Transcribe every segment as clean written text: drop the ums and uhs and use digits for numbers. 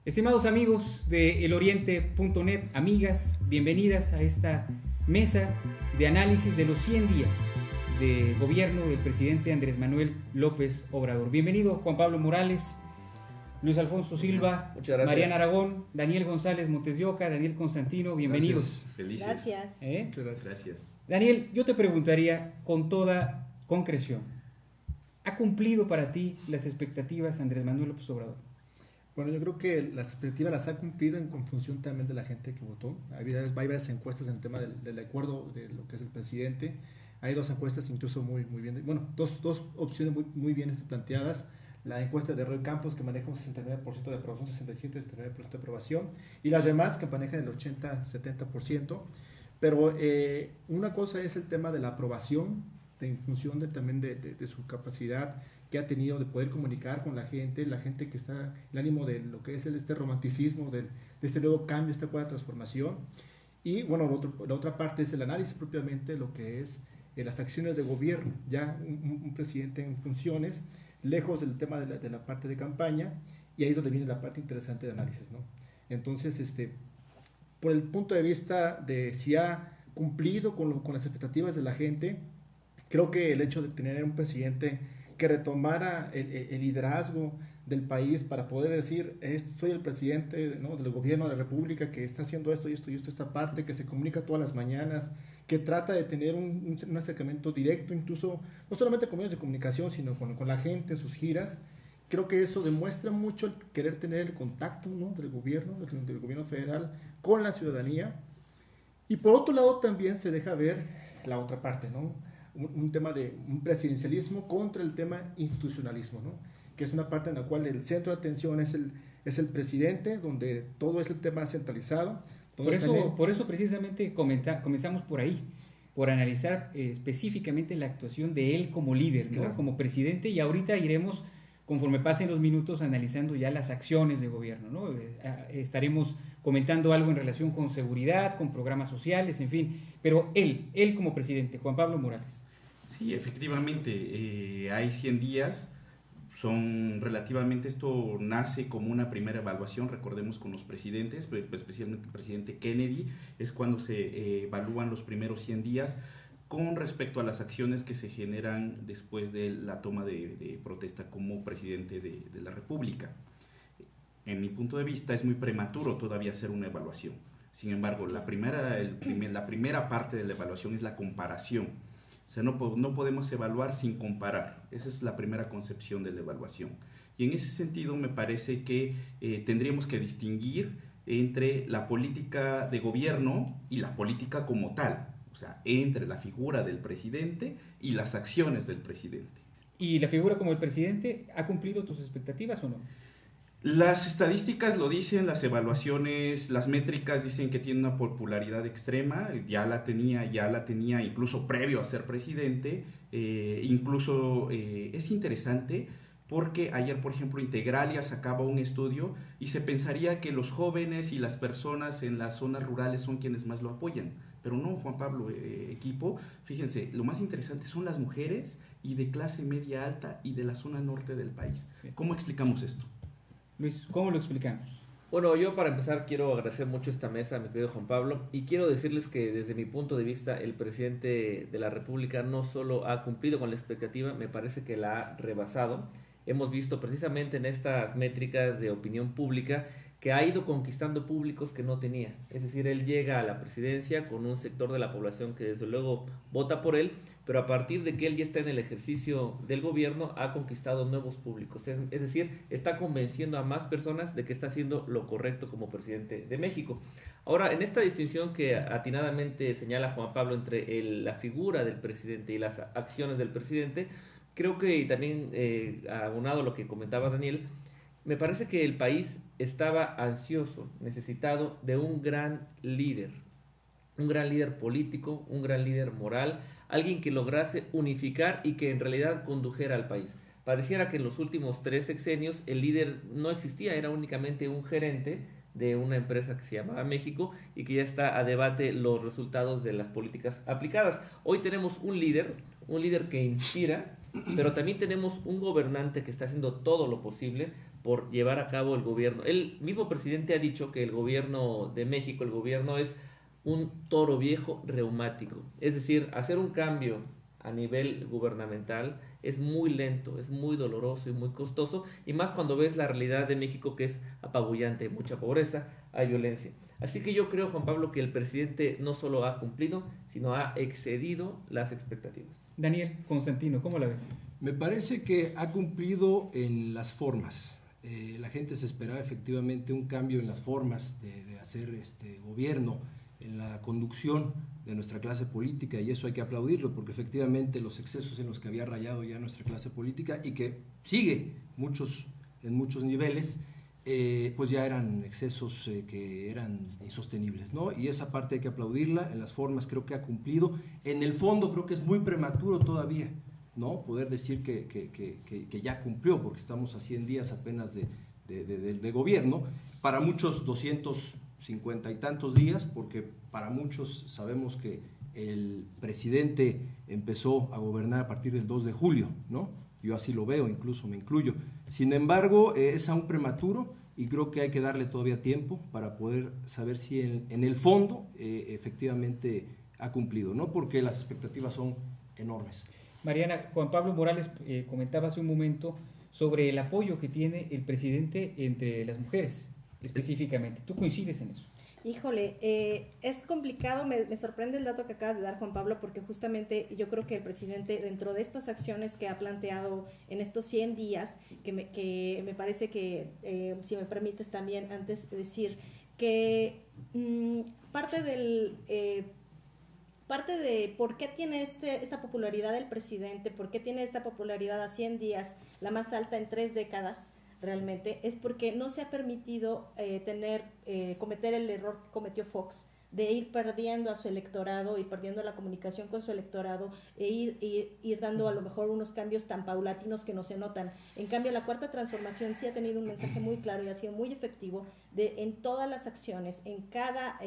Estimados amigos de eloriente.net, amigas, bienvenidas a esta mesa de análisis de los 100 días de gobierno del presidente Andrés Manuel López Obrador. Bienvenido Juan Pablo Morales, Luis Alfonso Silva, Mariana Aragón, Daniel González Montes de Oca, Daniel Constantino, bienvenidos. Gracias. Felices. Gracias. Muchas gracias. Daniel, yo te preguntaría con toda concreción, ¿ha cumplido para ti las expectativas Andrés Manuel López Obrador? Bueno, yo creo que las expectativas las ha cumplido en función también de la gente que votó. Hay varias encuestas en el tema del acuerdo de lo que es el presidente. Hay dos encuestas incluso muy bien, bueno, dos opciones muy bien planteadas. La encuesta de Roy Campos, que maneja un 69% de aprobación, 67-69% de aprobación, y las demás que manejan el 80-70%. Pero una cosa es el tema de la aprobación, en función también de su capacidad que ha tenido de poder comunicar con la gente que está, el ánimo de lo que es este romanticismo, de este nuevo cambio, esta nueva transformación. Y bueno, la otra parte es el análisis propiamente de lo que es las acciones de gobierno, ya un presidente en funciones, lejos del tema de la parte de campaña, y ahí es donde viene la parte interesante de análisis, ¿no? Entonces, por el punto de vista de si ha cumplido con las expectativas de la gente, creo que el hecho de tener un presidente que retomara el liderazgo del país para poder decir, soy el presidente, ¿no?, del gobierno de la República que está haciendo esto y esto y esto, esta parte, que se comunica todas las mañanas, que trata de tener un acercamiento directo, incluso no solamente con medios de comunicación, sino con la gente en sus giras. Creo que eso demuestra mucho el querer tener el contacto, ¿no?, del gobierno federal con la ciudadanía. Y por otro lado también se deja ver la otra parte, ¿no?, un tema de un presidencialismo contra el tema institucionalismo, ¿no?, que es una parte en la cual el centro de atención es el presidente, donde todo es el tema centralizado. Por eso precisamente comenzamos por ahí, por analizar específicamente la actuación de él como líder, ¿no?, claro, como presidente, y ahorita iremos, conforme pasen los minutos, analizando ya las acciones de gobierno, ¿no? Estaremos comentando algo en relación con seguridad, con programas sociales, en fin, pero él como presidente, Juan Pablo Morales. Sí, efectivamente, hay 100 días, son relativamente, esto nace como una primera evaluación, recordemos con los presidentes, especialmente el presidente Kennedy, es cuando se evalúan los primeros 100 días con respecto a las acciones que se generan después de la toma de protesta como presidente de la República. En mi punto de vista es muy prematuro todavía hacer una evaluación. Sin embargo, la primera parte de la evaluación es la comparación. O sea, no podemos evaluar sin comparar. Esa es la primera concepción de la evaluación. Y en ese sentido me parece que tendríamos que distinguir entre la política de gobierno y la política como tal. O sea, entre la figura del presidente y las acciones del presidente. ¿Y la figura como el presidente ha cumplido tus expectativas o no? Las estadísticas lo dicen, las evaluaciones, las métricas dicen que tiene una popularidad extrema, ya la tenía incluso previo a ser presidente, es interesante porque ayer, por ejemplo, Integralia sacaba un estudio y se pensaría que los jóvenes y las personas en las zonas rurales son quienes más lo apoyan, pero no, Juan Pablo, equipo, fíjense, lo más interesante son las mujeres y de clase media alta y de la zona norte del país. ¿Cómo explicamos esto? Luis, ¿cómo lo explicamos? Bueno, yo para empezar quiero agradecer mucho esta mesa, mi querido Juan Pablo, y quiero decirles que desde mi punto de vista el presidente de la República no solo ha cumplido con la expectativa, me parece que la ha rebasado. Hemos visto precisamente en estas métricas de opinión pública que ha ido conquistando públicos que no tenía. Es decir, él llega a la presidencia con un sector de la población que desde luego vota por él, pero a partir de que él ya está en el ejercicio del gobierno ha conquistado nuevos públicos. Es decir, está convenciendo a más personas de que está haciendo lo correcto como presidente de México. Ahora, en esta distinción que atinadamente señala Juan Pablo entre la figura del presidente y las acciones del presidente, creo que también, abonado a lo que comentaba Daniel, me parece que el país estaba ansioso, necesitado de un gran líder político, un gran líder moral, alguien que lograse unificar y que en realidad condujera al país. Pareciera que en los últimos 3 sexenios el líder no existía, era únicamente un gerente de una empresa que se llamaba México y que ya está a debate los resultados de las políticas aplicadas. Hoy tenemos un líder que inspira, pero también tenemos un gobernante que está haciendo todo lo posible por llevar a cabo el gobierno. El mismo presidente ha dicho que el gobierno de México, el gobierno es un toro viejo reumático. Es decir, hacer un cambio a nivel gubernamental es muy lento, es muy doloroso y muy costoso, y más cuando ves la realidad de México, que es apabullante: hay mucha pobreza, hay violencia. Así que yo creo, Juan Pablo, que el presidente no solo ha cumplido, sino ha excedido las expectativas. Daniel Constantino, ¿cómo la ves? Me parece que ha cumplido en las formas. La gente se esperaba efectivamente un cambio en las formas de hacer gobierno, en la conducción de nuestra clase política, y eso hay que aplaudirlo, porque efectivamente los excesos en los que había rayado ya nuestra clase política y que sigue en muchos niveles, pues ya eran excesos que eran insostenibles, ¿no? Y esa parte hay que aplaudirla. En las formas creo que ha cumplido. En el fondo creo que es muy prematuro todavía, ¿no? Poder decir que ya cumplió, porque estamos a 100 días apenas de gobierno. Para muchos 250 y tantos días, porque para muchos sabemos que el presidente empezó a gobernar a partir del 2 de julio, ¿no? Yo así lo veo, incluso me incluyo. Sin embargo, es aún prematuro y creo que hay que darle todavía tiempo para poder saber si en el fondo efectivamente ha cumplido, ¿no? Porque las expectativas son enormes. Mariana, Juan Pablo Morales comentaba hace un momento sobre el apoyo que tiene el presidente entre las mujeres, específicamente. ¿Tú coincides en eso? Híjole, es complicado, me sorprende el dato que acabas de dar, Juan Pablo, porque justamente yo creo que el presidente, dentro de estas acciones que ha planteado en estos 100 días, que me parece que, si me permites también antes decir, que parte de por qué tiene esta popularidad el presidente, por qué tiene esta popularidad a 100 días, la más alta en 3 décadas, realmente, es porque no se ha permitido cometer el error que cometió Fox, de ir perdiendo a su electorado y perdiendo la comunicación con su electorado e ir dando a lo mejor unos cambios tan paulatinos que no se notan. En cambio, la Cuarta Transformación sí ha tenido un mensaje muy claro y ha sido muy efectivo en todas las acciones, en cada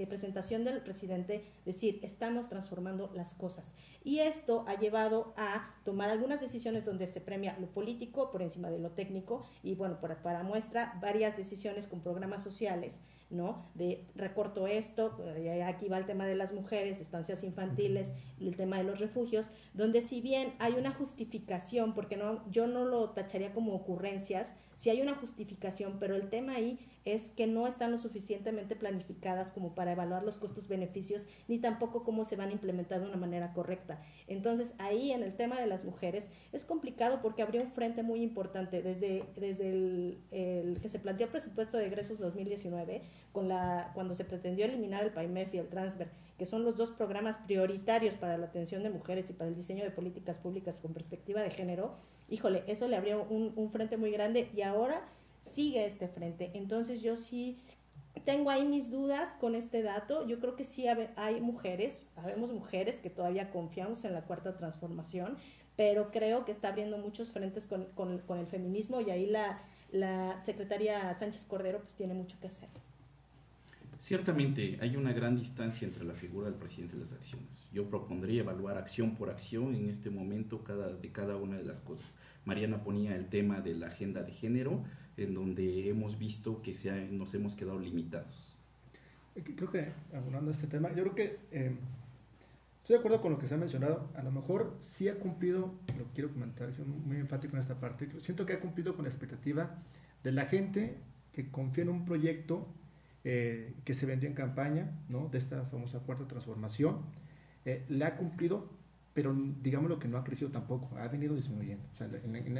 presentación del presidente, decir, estamos transformando las cosas. Y esto ha llevado a tomar algunas decisiones donde se premia lo político por encima de lo técnico, y bueno, para muestra, varias decisiones con programas sociales, ¿no? De recorto esto, aquí va el tema de las mujeres, estancias infantiles, el tema de los refugios, donde si bien hay una justificación, porque yo no lo tacharía como ocurrencias, sí hay una justificación, pero el tema ahí es que no están lo suficientemente planificadas como para evaluar los costos-beneficios, ni tampoco cómo se van a implementar de una manera correcta. Entonces, ahí en el tema de las mujeres es complicado porque habría un frente muy importante desde el que se planteó el presupuesto de egresos 2019, cuando se pretendió eliminar el PAIMEF y el Transfer, que son los dos programas prioritarios para la atención de mujeres y para el diseño de políticas públicas con perspectiva de género. Híjole, eso le abrió un frente muy grande y ahora sigue este frente. Entonces yo sí tengo ahí mis dudas con este dato. Yo creo que sí hay mujeres, habemos mujeres que todavía confiamos en la Cuarta Transformación, pero creo que está abriendo muchos frentes con el feminismo, y ahí la secretaria Sánchez Cordero pues tiene mucho que hacer. Ciertamente hay una gran distancia entre la figura del presidente y las acciones. Yo propondría evaluar acción por acción en este momento de cada una de las cosas. Mariana ponía el tema de la agenda de género, en donde hemos visto que nos hemos quedado limitados. Creo que, abonando este tema, yo creo que estoy de acuerdo con lo que se ha mencionado. A lo mejor sí ha cumplido, lo quiero comentar, yo muy enfático en esta parte, siento que ha cumplido con la expectativa de la gente que confía en un proyecto que se vendió en campaña, ¿no? De esta famosa Cuarta Transformación. Le ha cumplido, pero digamos lo que no ha crecido tampoco, ha venido disminuyendo. O sea,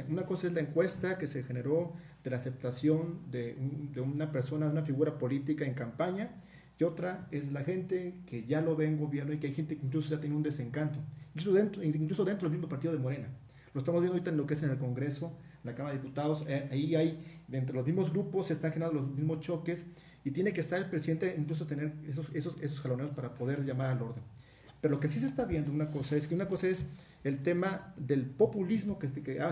una cosa es la encuesta que se generó de la aceptación de una persona, de una figura política en campaña, y otra es la gente que ya lo ve en gobierno, y que hay gente que incluso ya tiene un desencanto, incluso dentro del mismo partido de Morena. Lo estamos viendo ahorita en lo que es en el Congreso, en la Cámara de Diputados. Ahí hay, entre los mismos grupos se están generando los mismos choques, y tiene que estar el presidente incluso tener esos jaloneos para poder llamar al orden. Pero lo que sí se está viendo, una cosa es el tema del populismo que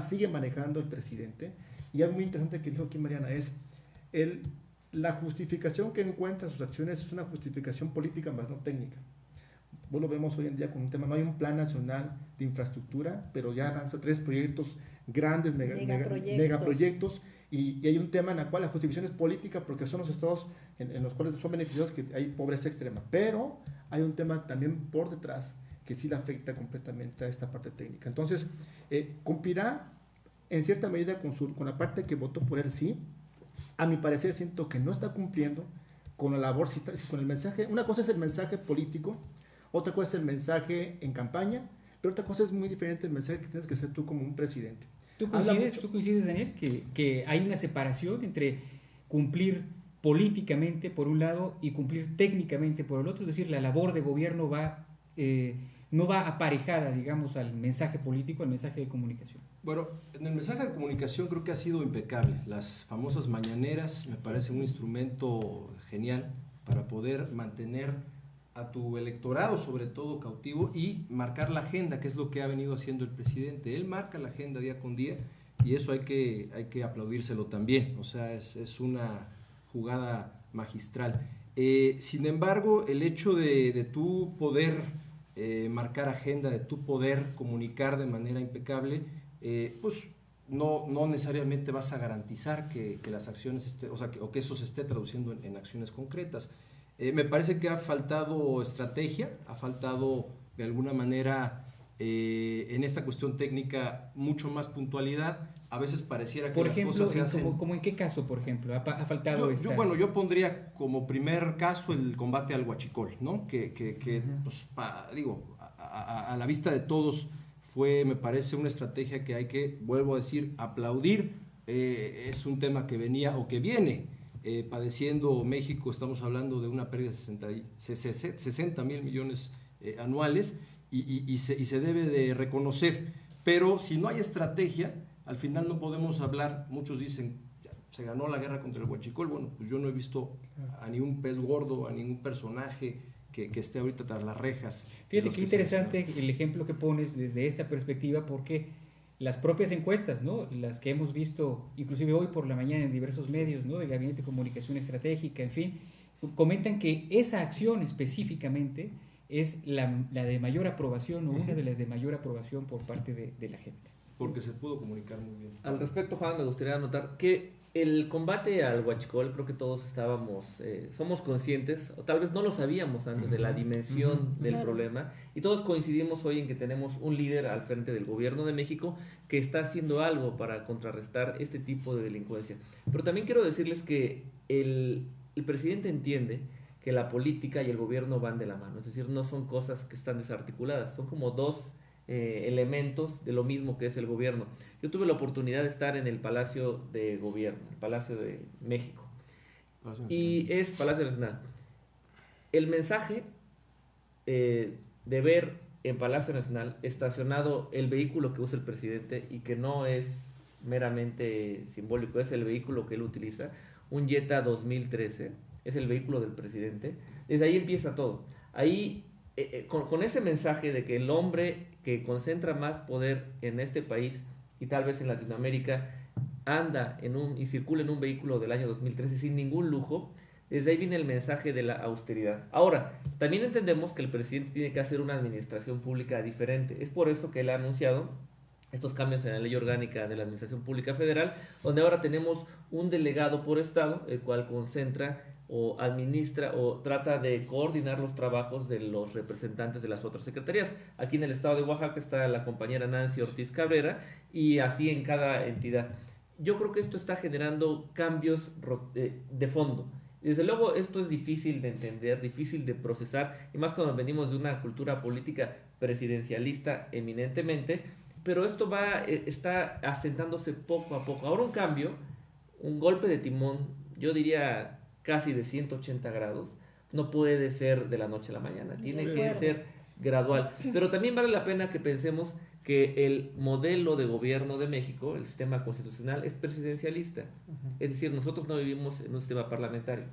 sigue manejando el presidente, y algo muy interesante que dijo aquí Mariana es la justificación que encuentra sus acciones es una justificación política más no técnica. Vos lo vemos hoy en día con un tema, no hay un plan nacional de infraestructura, pero ya lanza 3 proyectos grandes, megaproyectos, Y hay un tema en el cual la justificación es política porque son los estados en los cuales son beneficiados que hay pobreza extrema, pero hay un tema también por detrás que sí le afecta completamente a esta parte técnica. Entonces, cumplirá en cierta medida con la parte que votó por él, sí. A mi parecer siento que no está cumpliendo con la labor, con el mensaje. Una cosa es el mensaje político, otra cosa es el mensaje en campaña, pero otra cosa es muy diferente el mensaje que tienes que hacer tú como un presidente. ¿Tú coincides, Daniel, que hay una separación entre cumplir políticamente por un lado y cumplir técnicamente por el otro? Es decir, la labor de gobierno no va aparejada, digamos, al mensaje político, al mensaje de comunicación. Bueno, en el mensaje de comunicación creo que ha sido impecable. Las famosas mañaneras me parece un instrumento genial para poder mantener a tu electorado, sobre todo, cautivo y marcar la agenda, que es lo que ha venido haciendo el presidente. Él marca la agenda día con día y eso hay que aplaudírselo también. O sea, es una jugada magistral. Sin embargo, el hecho de tu poder marcar agenda, de tu poder comunicar de manera impecable, pues no necesariamente vas a garantizar que las acciones o que eso se esté traduciendo en acciones concretas. Me parece que ha faltado estrategia, ha faltado de alguna manera en esta cuestión técnica mucho más puntualidad. A veces pareciera que por las ejemplo, cosas se hacen... ¿Cómo en qué caso, por ejemplo, ha faltado yo pondría como primer caso el combate al huachicol, ¿no? Que pues, a la vista de todos fue, me parece, una estrategia que hay que, vuelvo a decir, aplaudir. Es un tema que venía o que viene padeciendo México. Estamos hablando de una pérdida de 60 mil millones anuales y se debe de reconocer. Pero si no hay estrategia, al final no podemos hablar. Muchos dicen, ya, se ganó la guerra contra el huachicol. Bueno, pues yo no he visto a ningún pez gordo, a ningún personaje que esté ahorita tras las rejas. Fíjate qué interesante el ejemplo que pones desde esta perspectiva, porque las propias encuestas, ¿no? Las que hemos visto inclusive hoy por la mañana en diversos medios, ¿no? Del Gabinete de Comunicación Estratégica, en fin, comentan que esa acción específicamente es la de mayor aprobación o una de las de mayor aprobación por parte de la gente. Porque se pudo comunicar muy bien. Al respecto, Juan, me gustaría anotar que el combate al huachicol, creo que todos somos conscientes, o tal vez no lo sabíamos antes, de la dimensión del problema, y todos coincidimos hoy en que tenemos un líder al frente del gobierno de México que está haciendo algo para contrarrestar este tipo de delincuencia. Pero también quiero decirles que el presidente entiende que la política y el gobierno van de la mano, es decir, no son cosas que están desarticuladas, son como dos elementos de lo mismo que es el gobierno. Yo tuve la oportunidad de estar en el Palacio de Gobierno, el Palacio de México, y es Palacio Nacional. El mensaje de ver en Palacio Nacional estacionado el vehículo que usa el presidente y que no es meramente simbólico, es el vehículo que él utiliza, un Jetta 2013, es el vehículo del presidente. Desde ahí empieza todo. Ahí con ese mensaje de que el hombre que concentra más poder en este país y tal vez en Latinoamérica anda y circula en un vehículo del año 2013 sin ningún lujo, desde ahí viene el mensaje de la austeridad. Ahora, también entendemos que el presidente tiene que hacer una administración pública diferente. Es por eso que él ha anunciado estos cambios en la ley orgánica de la Administración Pública Federal, donde ahora tenemos un delegado por estado, el cual concentra o administra o trata de coordinar los trabajos de los representantes de las otras secretarías. Aquí en el estado de Oaxaca está la compañera Nancy Ortiz Cabrera y así en cada entidad. Yo creo que esto está generando cambios de fondo. Desde luego esto es difícil de entender, difícil de procesar, y más cuando venimos de una cultura política presidencialista eminentemente, pero esto está asentándose poco a poco. Ahora un cambio, un golpe de timón, yo diría casi de 180 grados, no puede ser de la noche a la mañana, tiene que ser gradual. Pero también vale la pena que pensemos que el modelo de gobierno de México, el sistema constitucional, es presidencialista. Es decir, nosotros no vivimos en un sistema parlamentario,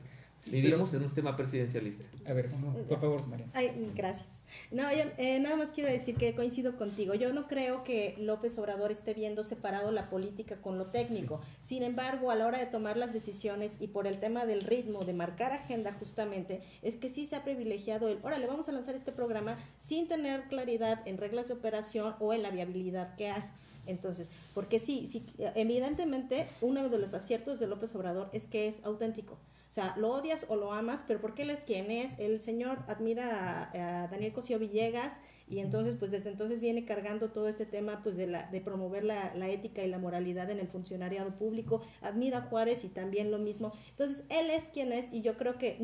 vivimos en un sistema presidencialista. A ver, por favor, María. Ay, gracias. No, yo nada más quiero decir que coincido contigo. Yo no creo que López Obrador esté viendo separado la política con lo técnico. Sí. Sin embargo, a la hora de tomar las decisiones y por el tema del ritmo, de marcar agenda justamente, es que sí se ha privilegiado órale, vamos a lanzar este programa sin tener claridad en reglas de operación o en la viabilidad que hay. Entonces, porque sí, evidentemente uno de los aciertos de López Obrador es que es auténtico. O sea, lo odias o lo amas, pero porque él es quien es. El señor admira a Daniel Cosío Villegas y entonces, pues desde entonces viene cargando todo este tema pues de promover la ética y la moralidad en el funcionariado público. Admira a Juárez y también lo mismo. Entonces, él es quien es y yo creo que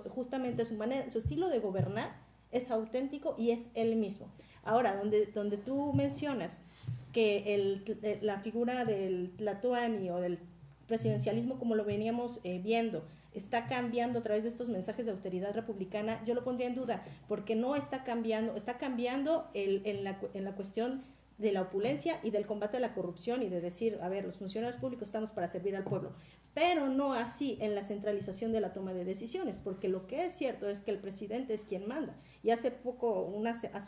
justamente su estilo de gobernar es auténtico y es él mismo. Ahora, donde tú mencionas que la figura del Tlatoani o del presidencialismo como lo veníamos viendo está cambiando a través de estos mensajes de austeridad republicana, yo lo pondría en duda, porque no está cambiando, está cambiando en la cuestión de la opulencia y del combate a la corrupción y de decir, a ver, los funcionarios públicos estamos para servir al pueblo, pero no así en la centralización de la toma de decisiones, porque lo que es cierto es que el presidente es quien manda. Y hace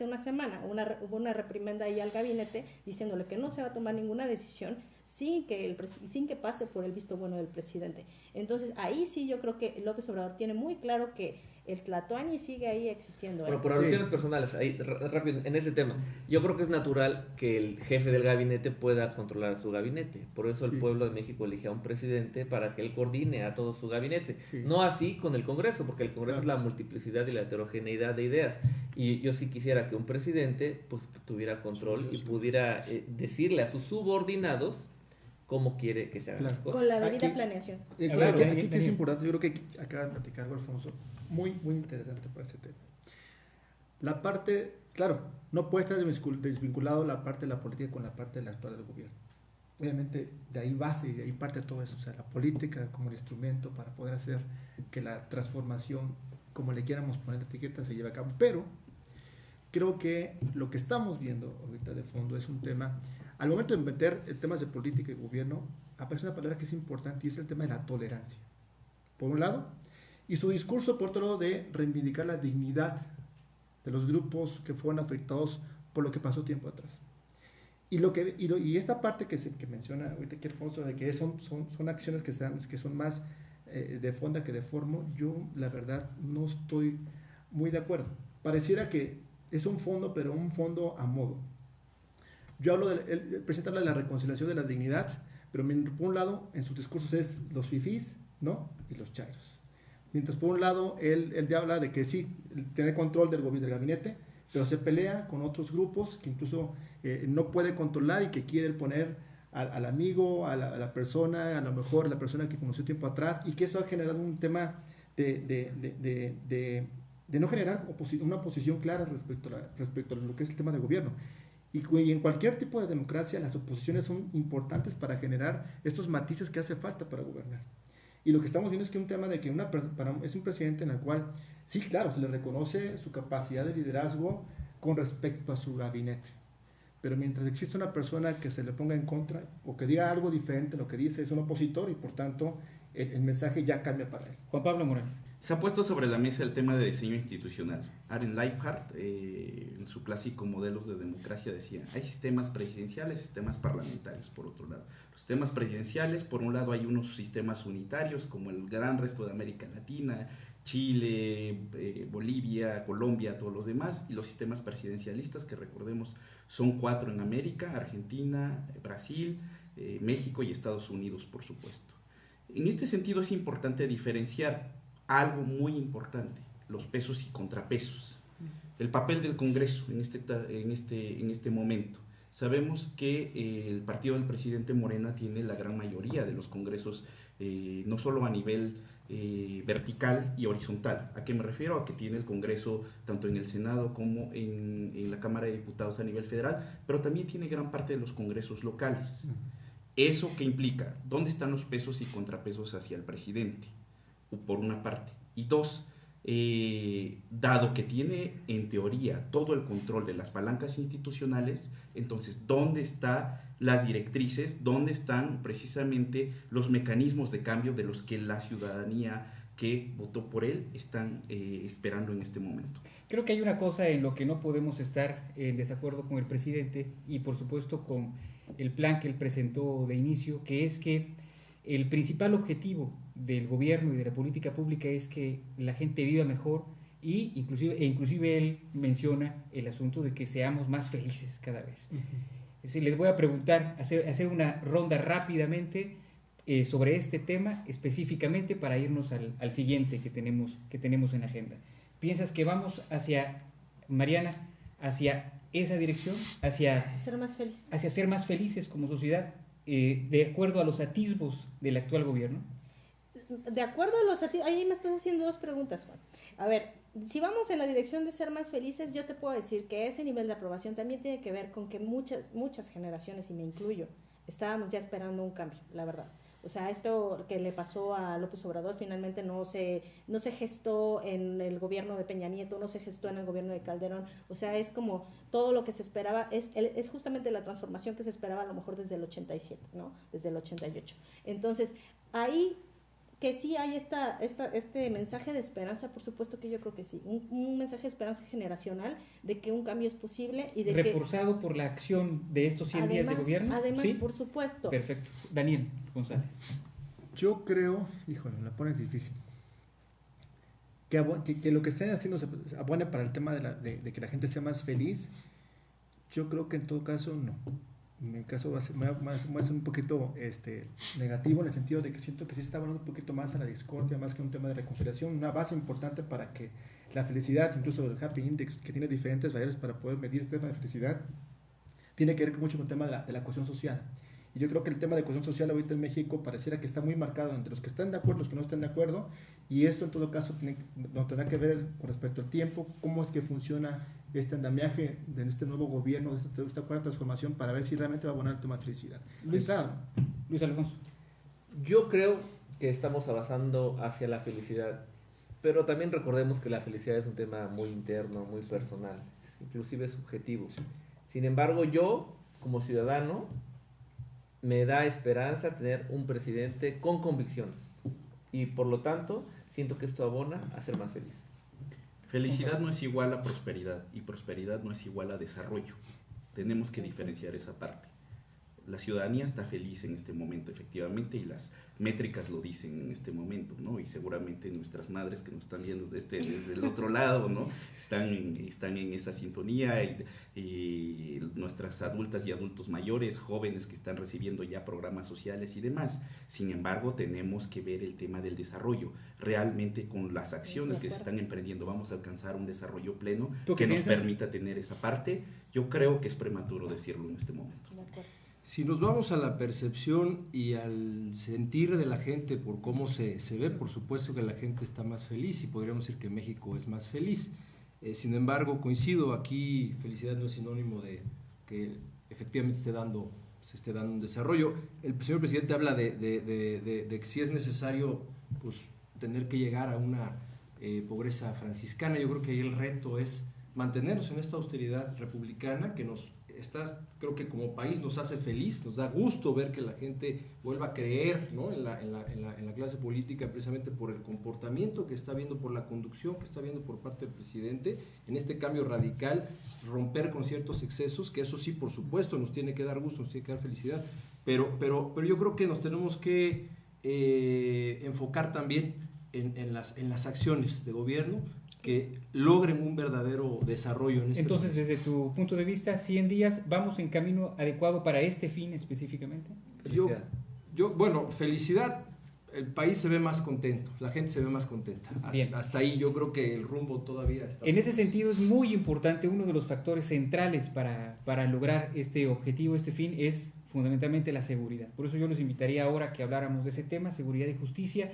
una semana, hubo una reprimenda ahí al gabinete diciéndole que no se va a tomar ninguna decisión sin que pase por el visto bueno del presidente. Entonces, ahí sí yo creo que López Obrador tiene muy claro que el Tlatoani sigue ahí existiendo. Bueno, por alusiones personales, ahí rápido, en ese tema, yo creo que es natural que el jefe del gabinete pueda controlar su gabinete. Por eso el pueblo de México elige a un presidente para que él coordine a todo su gabinete. No así con el Congreso, porque el Congreso es la multiplicidad y la heterogeneidad de ideas. Y yo sí quisiera que un presidente pues tuviera control y pudiera decirle a sus subordinados cómo quiere que se hagan las cosas. Con la debida planeación. Aquí que es importante, yo creo que acaba de platicar Alfonso, muy interesante para ese tema. La parte, claro, no puede estar desvinculado la parte de la política con la parte del actual del gobierno. Obviamente de ahí base y de ahí parte todo eso, o sea, la política como el instrumento para poder hacer que la transformación, como le quieramos poner la etiqueta, se lleve a cabo. Pero creo que lo que estamos viendo ahorita de fondo es un tema, al momento de meter temas de política y gobierno, aparece una palabra que es importante y es el tema de la tolerancia, por un lado, y su discurso, por otro lado, de reivindicar la dignidad de los grupos que fueron afectados por lo que pasó tiempo atrás. Y esta parte que menciona ahorita aquí Alfonso, de que son acciones que son más de fondo que de forma, yo la verdad no estoy muy de acuerdo. Pareciera que es un fondo, pero un fondo a modo. Yo hablo el presidente habla de la reconciliación de la dignidad, pero por un lado en sus discursos es los fifís, ¿no? Y los chairos. Mientras por un lado él habla de que sí, tiene control del gabinete, pero se pelea con otros grupos que incluso no puede controlar y que quiere poner al amigo, a la persona, a lo mejor la persona que conoció tiempo atrás, y que eso ha generado un tema de no generar una posición clara respecto a lo que es el tema de gobierno. Y en cualquier tipo de democracia las oposiciones son importantes para generar estos matices que hace falta para gobernar. Y lo que estamos viendo es que un tema de que es un presidente en el cual, sí, claro, se le reconoce su capacidad de liderazgo con respecto a su gabinete. Pero mientras existe una persona que se le ponga en contra o que diga algo diferente a lo que dice, es un opositor y por tanto el mensaje ya cambia para él. Juan Pablo Morales. Se ha puesto sobre la mesa el tema de diseño institucional. Aaron Leibhardt, en su clásico Modelos de Democracia, decía, hay sistemas presidenciales, sistemas parlamentarios, por otro lado. Los sistemas presidenciales, por un lado, hay unos sistemas unitarios, como el gran resto de América Latina, Chile, Bolivia, Colombia, todos los demás, y los sistemas presidencialistas, que recordemos son 4 en América: Argentina, Brasil, México y Estados Unidos, por supuesto. En este sentido es importante diferenciar algo muy importante: los pesos y contrapesos. El papel del Congreso en este momento. Sabemos que el partido del presidente Morena tiene la gran mayoría de los congresos, no solo a nivel vertical y horizontal. ¿A qué me refiero? A que tiene el Congreso tanto en el Senado como en la Cámara de Diputados a nivel federal, pero también tiene gran parte de los congresos locales. ¿Eso qué implica? ¿Dónde están los pesos y contrapesos hacia el presidente? Por una parte. Y dos, dado que tiene en teoría todo el control de las palancas institucionales, entonces ¿dónde están las directrices? ¿Dónde están precisamente los mecanismos de cambio de los que la ciudadanía que votó por él están esperando en este momento? Creo que hay una cosa en lo que no podemos estar en desacuerdo con el presidente y por supuesto con el plan que él presentó de inicio, que es que el principal objetivo del gobierno y de la política pública es que la gente viva mejor y inclusive él menciona el asunto de que seamos más felices cada vez. decir, les voy a preguntar, hacer una ronda rápidamente sobre este tema específicamente para irnos al siguiente que tenemos en agenda. ¿Piensas que vamos hacia, Mariana, hacia esa dirección, hacia Ser más feliz. hacia ser más felices como sociedad, de acuerdo a los atisbos del actual gobierno? De acuerdo a los ahí me estás haciendo dos preguntas, Juan. A ver, si vamos en la dirección de ser más felices, yo te puedo decir que ese nivel de aprobación también tiene que ver con que muchas generaciones, y me incluyo, estábamos ya esperando un cambio, la verdad. O sea, esto que le pasó a López Obrador finalmente no se gestó en el gobierno de Peña Nieto, no se gestó en el gobierno de Calderón. O sea, es como todo lo que se esperaba, es justamente la transformación que se esperaba a lo mejor desde el 87, ¿no? Desde el 88. Entonces, ahí que sí hay este mensaje de esperanza, por supuesto que yo creo que sí, un mensaje de esperanza generacional de que un cambio es posible y de reforzado por la acción de estos 100 días de gobierno. Además, ¿sí? por supuesto. Perfecto. Daniel González. Yo creo, híjole, la pones difícil, que lo que están haciendo se abone para el tema de que la gente sea más feliz. Yo creo que en todo caso no. En mi caso va a ser un poquito negativo, en el sentido de que siento que sí está abonando un poquito más a la discordia, más que un tema de reconciliación, una base importante para que la felicidad, incluso el Happy Index, que tiene diferentes variables para poder medir este tema de felicidad, tiene que ver mucho con el tema de la cohesión social. Y yo creo que el tema de cohesión social ahorita en México pareciera que está muy marcado entre los que están de acuerdo y los que no están de acuerdo, y esto en todo caso tendrá que ver con respecto al tiempo, cómo es que funciona este andamiaje de este nuevo gobierno, de esta cuarta transformación, para ver si realmente va a abonar el tema de felicidad. Luis Alfonso. Yo creo que estamos avanzando hacia la felicidad, pero también recordemos que la felicidad es un tema muy interno, muy personal, inclusive subjetivo. Sin embargo, yo, como ciudadano, me da esperanza tener un presidente con convicciones y por lo tanto siento que esto abona a ser más feliz. Felicidad no es igual a prosperidad y prosperidad no es igual a desarrollo. Tenemos que diferenciar esa parte. La ciudadanía está feliz en este momento, efectivamente, y las métricas lo dicen en este momento, ¿no? Y seguramente nuestras madres que nos están viendo desde el otro lado, ¿no? Están en esa sintonía, y nuestras adultas y adultos mayores, jóvenes que están recibiendo ya programas sociales y demás. Sin embargo, tenemos que ver el tema del desarrollo. Realmente, con las acciones que se están emprendiendo, vamos a alcanzar un desarrollo pleno que nos permita tener esa parte. Yo creo que es prematuro decirlo en este momento. De acuerdo. Si nos vamos a la percepción y al sentir de la gente por cómo se ve, por supuesto que la gente está más feliz y podríamos decir que México es más feliz. Sin embargo, coincido, aquí felicidad no es sinónimo de que efectivamente se esté dando un desarrollo. El señor presidente habla de que si es necesario pues, tener que llegar a una pobreza franciscana. Yo creo que ahí el reto es mantenernos en esta austeridad republicana que creo que como país nos hace feliz, nos da gusto ver que la gente vuelva a creer, ¿no? en la clase política, precisamente por el comportamiento que está viendo, por la conducción que está viendo por parte del presidente, en este cambio radical, romper con ciertos excesos, que eso sí, por supuesto, nos tiene que dar gusto, nos tiene que dar felicidad, pero yo creo que nos tenemos que enfocar también en las acciones de gobierno que logren un verdadero desarrollo en este Entonces, momento. desde tu punto de vista, 100 días, ¿vamos en camino adecuado para este fin específicamente? Bueno, felicidad, el país se ve más contento, la gente se ve más contenta. Hasta ahí yo creo que el rumbo todavía está. En ese sentido es muy importante, uno de los factores centrales para lograr este objetivo, este fin, es fundamentalmente la seguridad. Por eso yo los invitaría ahora que habláramos de ese tema, seguridad y justicia.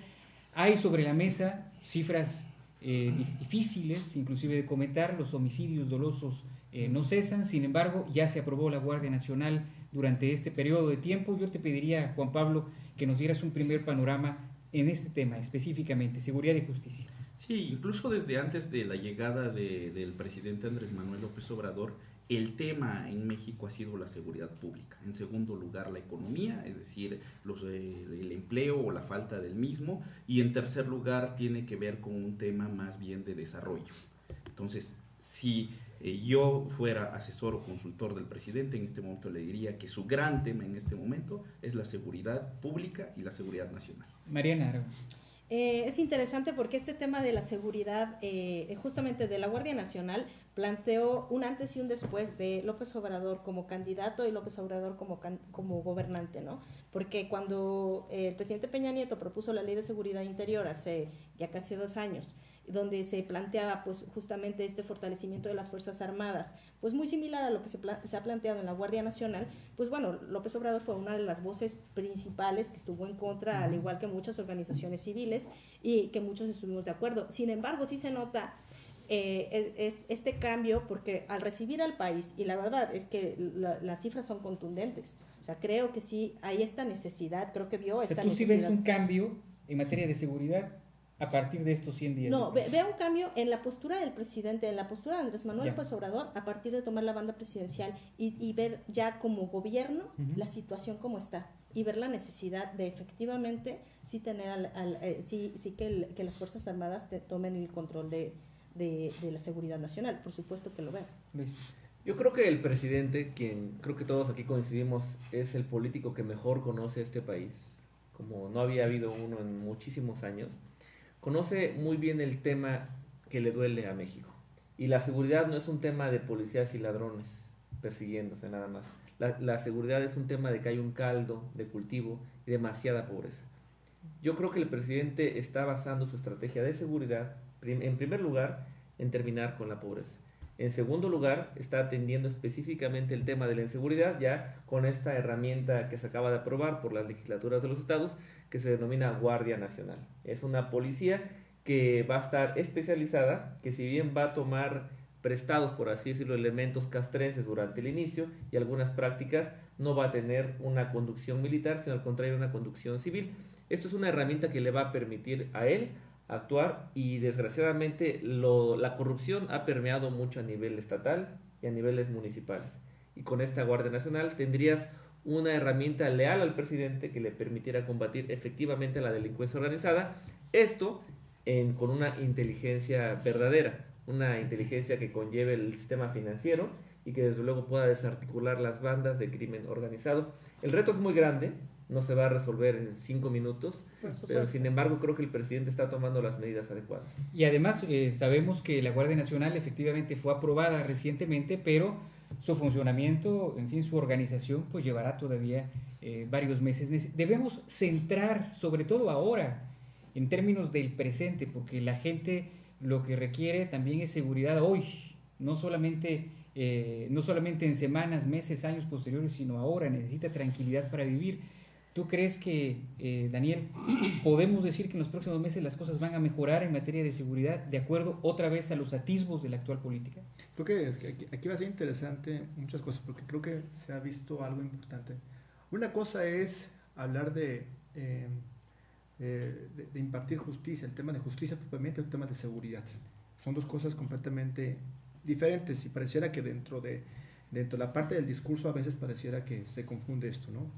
Hay sobre la mesa cifras difíciles inclusive de comentar. Los homicidios dolosos no cesan, sin embargo ya se aprobó la Guardia Nacional durante este periodo de tiempo. Yo te pediría, Juan Pablo, que nos dieras un primer panorama en este tema específicamente, seguridad y justicia. Sí, incluso desde antes de la llegada del presidente Andrés Manuel López Obrador, el tema en México ha sido la seguridad pública. En segundo lugar, la economía, es decir, el empleo o la falta del mismo. Y en tercer lugar, tiene que ver con un tema más bien de desarrollo. Entonces, si yo fuera asesor o consultor del presidente, en este momento le diría que su gran tema en este momento es la seguridad pública y la seguridad nacional. Mariana Aragón. Es interesante porque este tema de la seguridad, justamente de la Guardia Nacional, planteó un antes y un después de López Obrador como candidato y López Obrador como gobernante, ¿no? Porque cuando el presidente Peña Nieto propuso la Ley de Seguridad Interior hace ya casi 2 años, donde se planteaba pues justamente este fortalecimiento de las Fuerzas Armadas, pues muy similar a lo que se ha planteado en la Guardia Nacional, pues bueno, López Obrador fue una de las voces principales que estuvo en contra, al igual que muchas organizaciones civiles, y que muchos estuvimos de acuerdo. Sin embargo, sí se nota este cambio, porque al recibir al país, y la verdad es que las cifras son contundentes, o sea, creo que sí hay esta necesidad, creo que vio esta necesidad. ¿Tú sí ves un cambio en materia de seguridad a partir de estos 100 días? No, veo un cambio en la postura del presidente, en la postura de Andrés Manuel López Obrador, a partir de tomar la banda presidencial y ver ya como gobierno la situación como está, y ver la necesidad de efectivamente sí tener que las Fuerzas Armadas tomen el control de la seguridad nacional. Por supuesto que lo veo. Yo creo que el presidente, quien creo que todos aquí coincidimos, es el político que mejor conoce este país, como no había habido uno en muchísimos años. Conoce muy bien el tema que le duele a México. Y la seguridad no es un tema de policías y ladrones persiguiéndose nada más. La seguridad es un tema de que hay un caldo de cultivo y demasiada pobreza. Yo creo que el presidente está basando su estrategia de seguridad, en primer lugar, en terminar con la pobreza. En segundo lugar, está atendiendo específicamente el tema de la inseguridad, ya con esta herramienta que se acaba de aprobar por las legislaturas de los estados, que se denomina Guardia Nacional. Es una policía que va a estar especializada, que si bien va a tomar prestados, por así decirlo, elementos castrenses durante el inicio y algunas prácticas, no va a tener una conducción militar, sino al contrario, una conducción civil. Esto es una herramienta que le va a permitir a él actuar, y desgraciadamente la corrupción ha permeado mucho a nivel estatal y a niveles municipales. Y con esta Guardia Nacional tendrías una herramienta leal al presidente que le permitiera combatir efectivamente la delincuencia organizada, esto con una inteligencia verdadera, una inteligencia que conlleve el sistema financiero y que desde luego pueda desarticular las bandas de crimen organizado. El reto es muy grande, no se va a resolver en 5 minutos, pero sin embargo creo que el presidente está tomando las medidas adecuadas. Y además sabemos que la Guardia Nacional efectivamente fue aprobada recientemente, pero su funcionamiento, en fin, su organización, pues llevará todavía varios meses. Debemos centrar, sobre todo ahora, en términos del presente, porque la gente lo que requiere también es seguridad hoy, no solamente en semanas, meses, años posteriores, sino ahora. Necesita tranquilidad para vivir. ¿Tú crees que, Daniel, podemos decir que en los próximos meses las cosas van a mejorar en materia de seguridad de acuerdo otra vez a los atisbos de la actual política? Creo que aquí va a ser interesante muchas cosas, porque creo que se ha visto algo importante. Una cosa es hablar de impartir justicia, el tema de justicia propiamente, el tema de seguridad. Son dos cosas completamente diferentes, y pareciera que dentro de la parte del discurso a veces pareciera que se confunde esto, ¿no?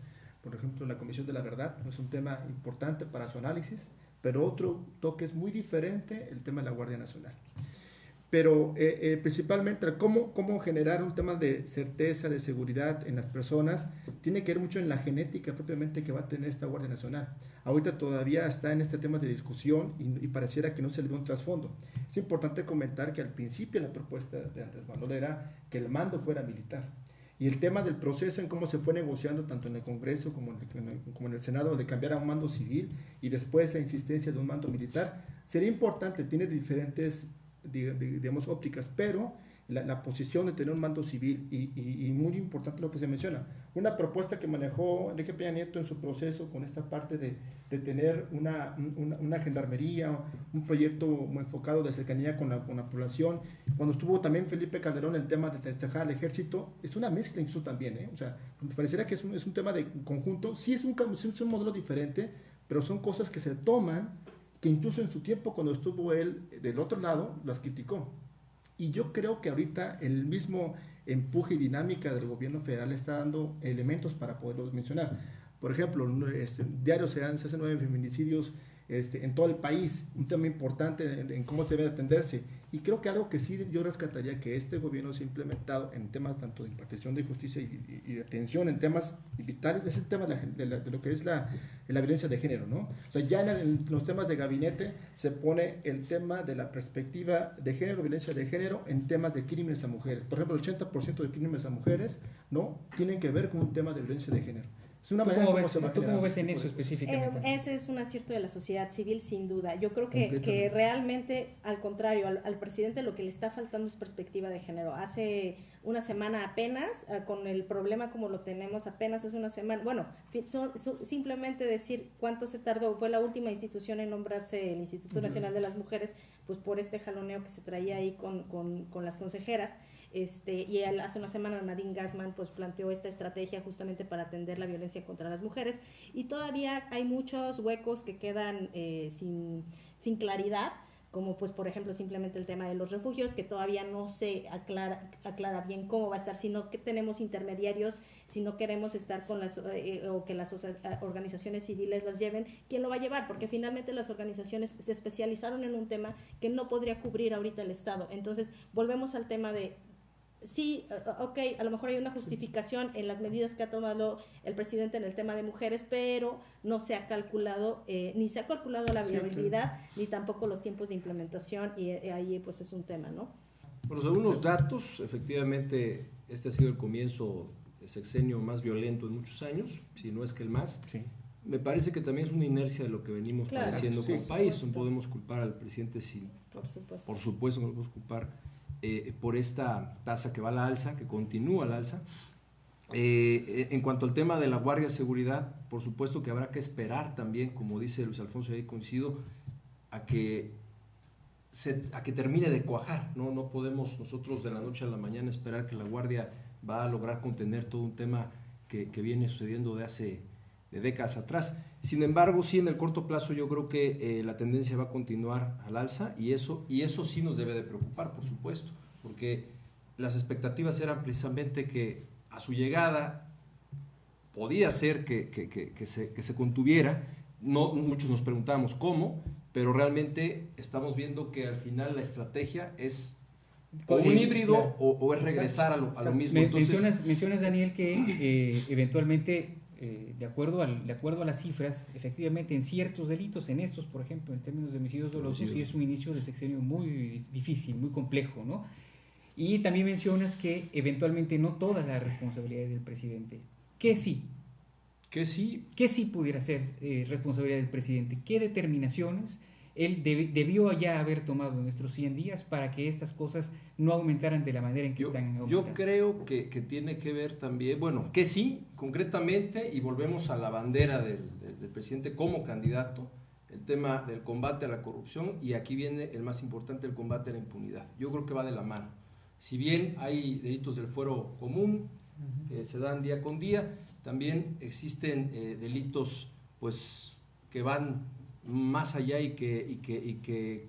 Por ejemplo, la Comisión de la Verdad es un tema importante para su análisis, pero otro toque es muy diferente el tema de la Guardia Nacional. Pero principalmente cómo generar un tema de certeza, de seguridad en las personas, tiene que ver mucho en la genética propiamente que va a tener esta Guardia Nacional. Ahorita todavía está en este tema de discusión y pareciera que no se le ve un trasfondo. Es importante comentar que al principio la propuesta de Andrés Manuel era que el mando fuera militar. Y el tema del proceso en cómo se fue negociando tanto en el Congreso como en el Senado, de cambiar a un mando civil y después la insistencia de un mando militar, sería importante, tiene diferentes, digamos, ópticas, pero la posición de tener un mando civil y muy importante lo que se menciona, una propuesta que manejó Enrique Peña Nieto en su proceso con esta parte de tener una gendarmería, un proyecto muy enfocado de cercanía con la población. Cuando estuvo también Felipe Calderón, el tema de destacar al ejército, es una mezcla incluso también, o sea, me pareciera que es un tema de conjunto, sí es un modelo diferente, pero son cosas que se toman, que incluso en su tiempo cuando estuvo él del otro lado, las criticó. Y yo creo que ahorita el mismo empuje y dinámica del gobierno federal está dando elementos para poderlos mencionar. Por ejemplo, diario se hacen 9 feminicidios en todo el país, un tema importante en cómo debe atenderse. Y creo que algo que sí yo rescataría que este gobierno se ha implementado en temas tanto de impartición de justicia y de atención en temas vitales, es el tema de lo que es la violencia de género, ¿no? O sea, ya en los temas de gabinete se pone el tema de la perspectiva de género, violencia de género, en temas de crímenes a mujeres. Por ejemplo, el 80% de crímenes a mujeres, ¿no?, tienen que ver con un tema de violencia de género. Es una ¿Tú cómo ves en eso específicamente? Ese es un acierto de la sociedad civil, sin duda. Yo creo que realmente, al contrario, al presidente lo que le está faltando es perspectiva de género. Hace una semana apenas, con el problema como lo tenemos apenas hace una semana, bueno, simplemente decir cuánto se tardó, fue la última institución en nombrarse el Instituto Nacional de las Mujeres, pues por este jaloneo que se traía ahí con las consejeras, y hace una semana Nadine Gassman pues planteó esta estrategia justamente para atender la violencia contra las mujeres, y todavía hay muchos huecos que quedan sin claridad, como pues por ejemplo simplemente el tema de los refugios, que todavía no se aclara bien cómo va a estar, sino que tenemos intermediarios, si no queremos estar con o que las organizaciones civiles las lleven, ¿quién lo va a llevar? Porque finalmente las organizaciones se especializaron en un tema que no podría cubrir ahorita el Estado. Entonces volvemos al tema de sí, ok, a lo mejor hay una justificación en las medidas que ha tomado el presidente en el tema de mujeres, pero no se ha calculado, ni se ha calculado la viabilidad, ni tampoco los tiempos de implementación, y ahí pues es un tema, ¿no? Bueno, según los datos, efectivamente, este ha sido el comienzo de sexenio más violento en muchos años, si no es que el más. Sí. Me parece que también es una inercia de lo que venimos padeciendo como país. No podemos culpar al presidente, por supuesto no podemos culpar por esta tasa que va a la alza, que continúa a la alza. En cuanto al tema de la Guardia de Seguridad, por supuesto que habrá que esperar también, como dice Luis Alfonso, y ahí coincido, a que termine de cuajar, ¿no? No podemos nosotros de la noche a la mañana esperar que la Guardia va a lograr contener todo un tema que viene sucediendo de décadas atrás. Sin embargo, sí, en el corto plazo yo creo que la tendencia va a continuar al alza, y eso sí nos debe de preocupar, por supuesto, porque las expectativas eran precisamente que a su llegada podía ser que se contuviera. No, muchos nos preguntábamos cómo, pero realmente estamos viendo que al final la estrategia es o un híbrido, claro, o es regresar a lo mismo. Mencionas, Daniel, que eventualmente de acuerdo a las cifras, efectivamente en ciertos delitos, en estos por ejemplo, en términos de homicidios dolosos, sí es un inicio de sexenio muy difícil, muy complejo, ¿no? Y también mencionas que eventualmente no toda la responsabilidad es del presidente. ¿Qué sí? ¿Qué sí pudiera ser responsabilidad del presidente? ¿Qué determinaciones él debió ya haber tomado en estos 100 días para que estas cosas no aumentaran de la manera en que están aumentando? Yo creo que tiene que ver también, bueno, que sí, concretamente, y volvemos a la bandera del presidente como candidato, el tema del combate a la corrupción, y aquí viene el más importante, el combate a la impunidad. Yo creo que va de la mano. Si bien hay delitos del fuero común que se dan día con día, también existen delitos pues que van más allá y que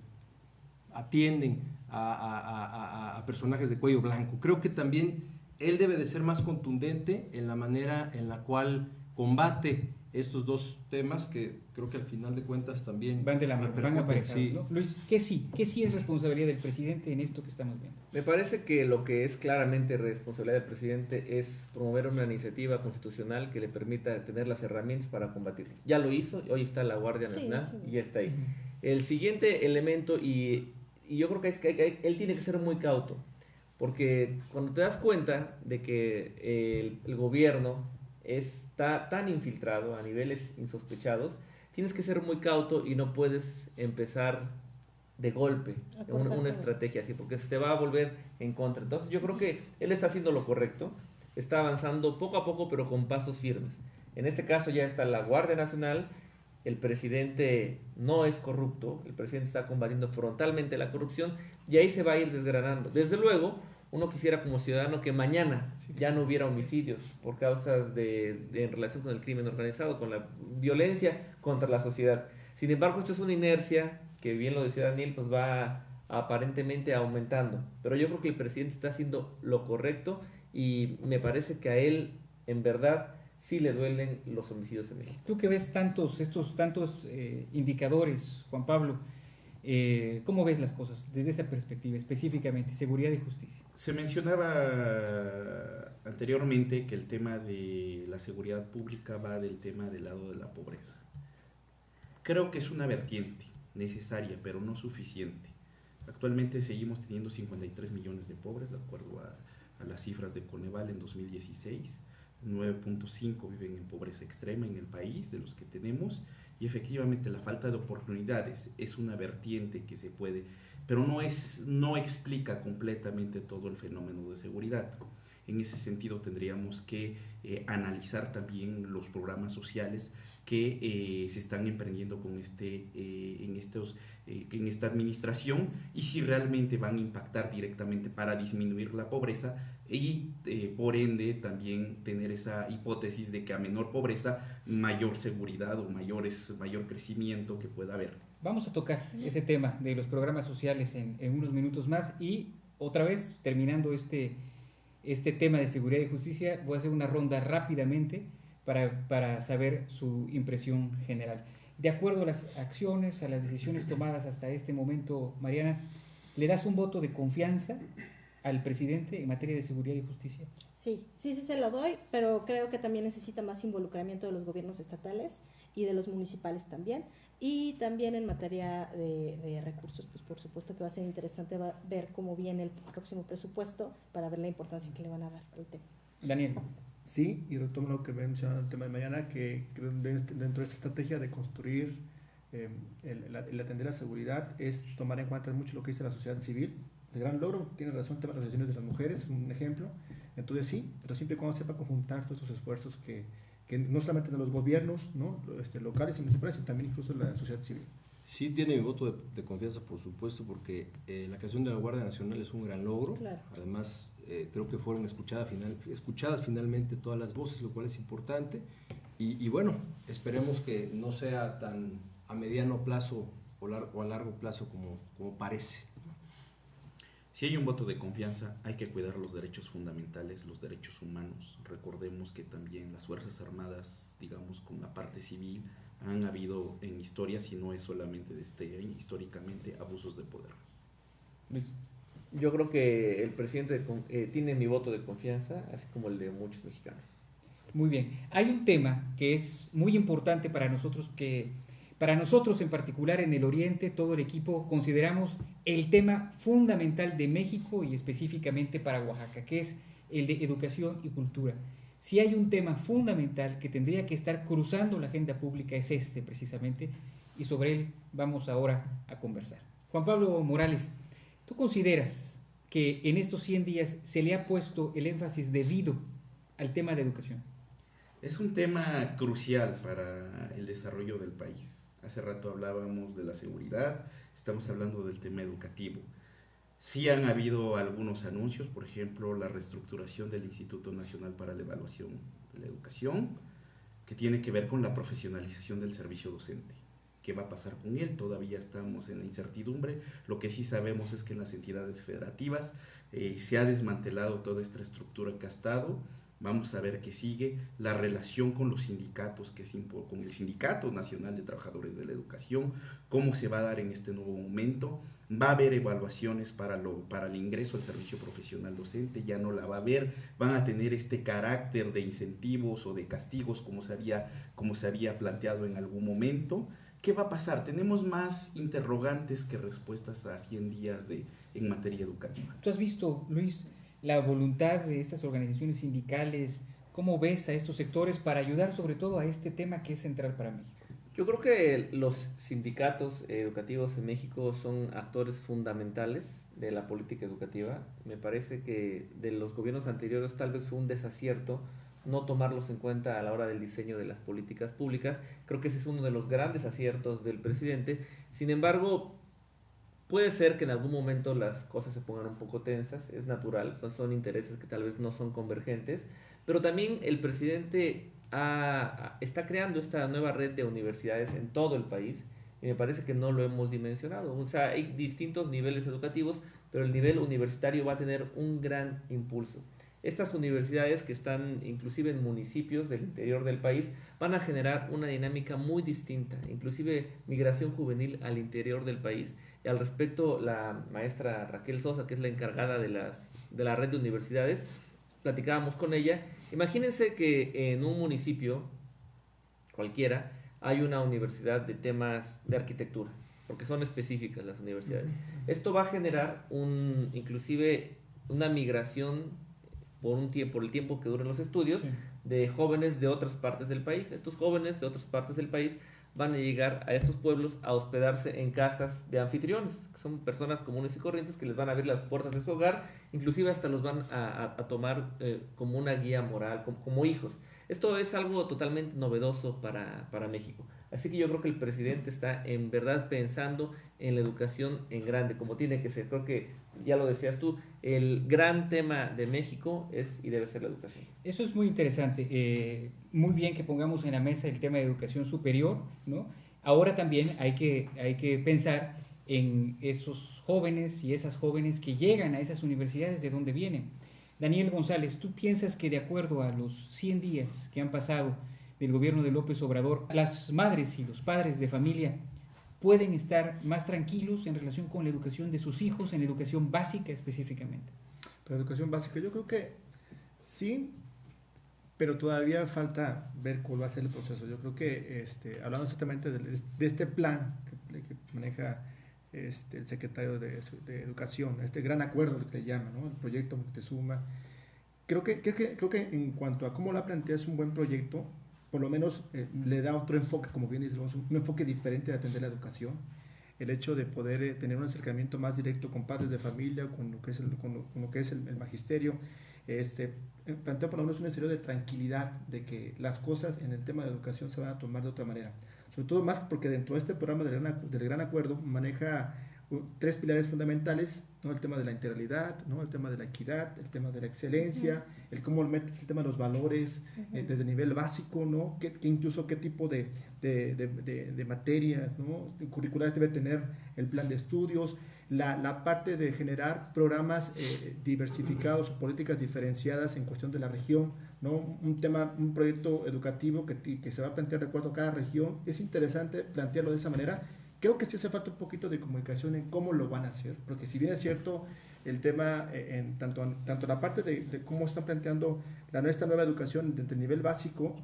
atienden a personajes de cuello blanco. Creo que también él debe de ser más contundente en la manera en la cual combate estos dos temas, que creo que al final de cuentas también van de la mano, van aparejados, sí. ¿No? Luis, ¿qué sí es responsabilidad del presidente en esto que estamos viendo? Me parece que lo que es claramente responsabilidad del presidente es promover una iniciativa constitucional que le permita tener las herramientas para combatirlo. Ya lo hizo, hoy está la Guardia Nacional y ya está ahí. El siguiente elemento, y yo creo que es que él tiene que ser muy cauto, porque cuando te das cuenta de que el gobierno está tan infiltrado a niveles insospechados, tienes que ser muy cauto y no puedes empezar de golpe una estrategia así, porque se te va a volver en contra. Entonces yo creo que él está haciendo lo correcto, está avanzando poco a poco pero con pasos firmes. En este caso ya está la Guardia Nacional, el presidente no es corrupto, el presidente está combatiendo frontalmente la corrupción, y ahí se va a ir desgranando. Desde luego, uno quisiera como ciudadano que mañana ya no hubiera homicidios por causas en relación con el crimen organizado, con la violencia contra la sociedad. Sin embargo, esto es una inercia que, bien lo decía Daniel, pues va aparentemente aumentando. Pero yo creo que el presidente está haciendo lo correcto, y me parece que a él, en verdad, sí le duelen los homicidios en México. Tú que ves tantos indicadores, Juan Pablo, ¿cómo ves las cosas desde esa perspectiva, específicamente, seguridad y justicia? Se mencionaba anteriormente que el tema de la seguridad pública va del tema del lado de la pobreza. Creo que es una vertiente necesaria, pero no suficiente. Actualmente seguimos teniendo 53 millones de pobres, de acuerdo a las cifras de Coneval en 2016. 9.5 viven en pobreza extrema en el país, de los que tenemos, y efectivamente la falta de oportunidades es una vertiente que se puede, pero no explica completamente todo el fenómeno de seguridad. En ese sentido tendríamos que analizar también los programas sociales que se están emprendiendo con en esta administración, y si realmente van a impactar directamente para disminuir la pobreza y por ende también tener esa hipótesis de que a menor pobreza, mayor seguridad o mayor crecimiento que pueda haber. Vamos a tocar ese tema de los programas sociales en unos minutos más, y otra vez, terminando este tema de seguridad y justicia, voy a hacer una ronda rápidamente para saber su impresión general. De acuerdo a las acciones, a las decisiones tomadas hasta este momento, Mariana, ¿le das un voto de confianza al presidente en materia de seguridad y justicia? Sí se lo doy, pero creo que también necesita más involucramiento de los gobiernos estatales y de los municipales también, y también en materia de recursos, pues por supuesto que va a ser interesante ver cómo viene el próximo presupuesto para ver la importancia que le van a dar al tema. Daniel. Sí, y retomo lo que mencionaba el tema de mañana, que dentro de esta estrategia de construir el atender la seguridad es tomar en cuenta mucho lo que dice la sociedad civil. De gran logro, tiene razón, el tema de las organizaciones de las mujeres, un ejemplo. Entonces sí, pero siempre y cuando sepa conjuntar todos estos esfuerzos que no solamente de los gobiernos, ¿no? Locales y municipales, sino también incluso de la sociedad civil. Sí tiene mi voto de confianza, por supuesto, porque la creación de la Guardia Nacional es un gran logro. Claro. Además, creo que fueron escuchadas finalmente todas las voces, lo cual es importante. Y bueno, esperemos que no sea tan a mediano plazo o a largo plazo como parece. Si hay un voto de confianza, hay que cuidar los derechos fundamentales, los derechos humanos. Recordemos que también las Fuerzas Armadas, digamos, con la parte civil, han habido en historia, si no es solamente de este año, históricamente, abusos de poder. Luis. Yo creo que el presidente tiene mi voto de confianza, así como el de muchos mexicanos. Muy bien. Hay un tema que es muy importante para nosotros, en particular en el Oriente, todo el equipo consideramos el tema fundamental de México y específicamente para Oaxaca, que es el de educación y cultura. Si hay un tema fundamental que tendría que estar cruzando la agenda pública, es este precisamente, y sobre él vamos ahora a conversar. Juan Pablo Morales, ¿tú consideras que en estos 100 días se le ha puesto el énfasis debido al tema de educación? Es un tema crucial para el desarrollo del país. Hace rato hablábamos de la seguridad, estamos hablando del tema educativo. Sí han habido algunos anuncios, por ejemplo, la reestructuración del Instituto Nacional para la Evaluación de la Educación, que tiene que ver con la profesionalización del servicio docente. ¿Qué va a pasar con él? Todavía estamos en la incertidumbre. Lo que sí sabemos es que en las entidades federativas se ha desmantelado toda esta estructura que ha estado. Vamos a ver qué sigue, la relación con los sindicatos, con el Sindicato Nacional de Trabajadores de la Educación, cómo se va a dar en este nuevo momento. Va a haber evaluaciones para el ingreso al servicio profesional docente, ya no la va a haber, van a tener este carácter de incentivos o de castigos como se había planteado en algún momento. ¿Qué va a pasar? Tenemos más interrogantes que respuestas a 100 días en materia educativa. ¿Tú has visto, Luis, la voluntad de estas organizaciones sindicales? ¿Cómo ves a estos sectores para ayudar sobre todo a este tema que es central para México? Yo creo que los sindicatos educativos en México son actores fundamentales de la política educativa. Me parece que de los gobiernos anteriores tal vez fue un desacierto no tomarlos en cuenta a la hora del diseño de las políticas públicas. Creo que ese es uno de los grandes aciertos del presidente. Sin embargo, puede ser que en algún momento las cosas se pongan un poco tensas, es natural, son intereses que tal vez no son convergentes, pero también el presidente está creando esta nueva red de universidades en todo el país, y me parece que no lo hemos dimensionado. O sea, hay distintos niveles educativos, pero el nivel universitario va a tener un gran impulso. Estas universidades que están inclusive en municipios del interior del país van a generar una dinámica muy distinta, inclusive migración juvenil al interior del país. Y al respecto, la maestra Raquel Sosa, que es la encargada de la red de universidades, platicábamos con ella. Imagínense que en un municipio cualquiera hay una universidad de temas de arquitectura, porque son específicas las universidades. Esto va a generar inclusive una migración por el tiempo que duren los estudios, sí, de jóvenes de otras partes del país. Estos jóvenes de otras partes del país van a llegar a estos pueblos a hospedarse en casas de anfitriones, que son personas comunes y corrientes que les van a abrir las puertas de su hogar, inclusive hasta los van a tomar como una guía moral, como hijos. Esto es algo totalmente novedoso para México. Así que yo creo que el presidente está en verdad pensando en la educación en grande, como tiene que ser. Creo que, ya lo decías tú, el gran tema de México es y debe ser la educación. Eso es muy interesante. Muy bien que pongamos en la mesa el tema de educación superior, ¿no? Ahora también hay que pensar en esos jóvenes y esas jóvenes que llegan a esas universidades, de dónde vienen. Daniel González, ¿tú piensas que de acuerdo a los 100 días que han pasado del gobierno de López Obrador, las madres y los padres de familia pueden estar más tranquilos en relación con la educación de sus hijos, en la educación básica específicamente? Para educación básica yo creo que sí, pero todavía falta ver cuál va a ser el proceso. Yo creo que hablando exactamente de este plan que maneja el secretario de Educación, este gran acuerdo que llama, ¿no? El proyecto Moctezuma, creo que en cuanto a cómo la plantea es un buen proyecto. Por lo menos le da otro enfoque, como bien dice, un enfoque diferente de atender la educación. El hecho de poder tener un acercamiento más directo con padres de familia, con lo que es el magisterio, plantea por lo menos un escenario de tranquilidad, de que las cosas en el tema de educación se van a tomar de otra manera. Sobre todo más porque dentro de este programa del Gran Acuerdo maneja 3 pilares fundamentales, ¿no? El tema de la integralidad, ¿no? El tema de la equidad, el tema de la excelencia, el cómo metes el tema de los valores desde el nivel básico, ¿no? Incluso qué tipo de materias, ¿no? Curriculares debe tener el plan de estudios, la parte de generar programas diversificados o políticas diferenciadas en cuestión de la región, ¿no? Un proyecto educativo que se va a plantear de acuerdo a cada región. Es interesante plantearlo de esa manera. Creo que sí hace falta un poquito de comunicación en cómo lo van a hacer, porque si bien es cierto el tema, tanto la parte de cómo están planteando esta nueva educación desde el nivel básico,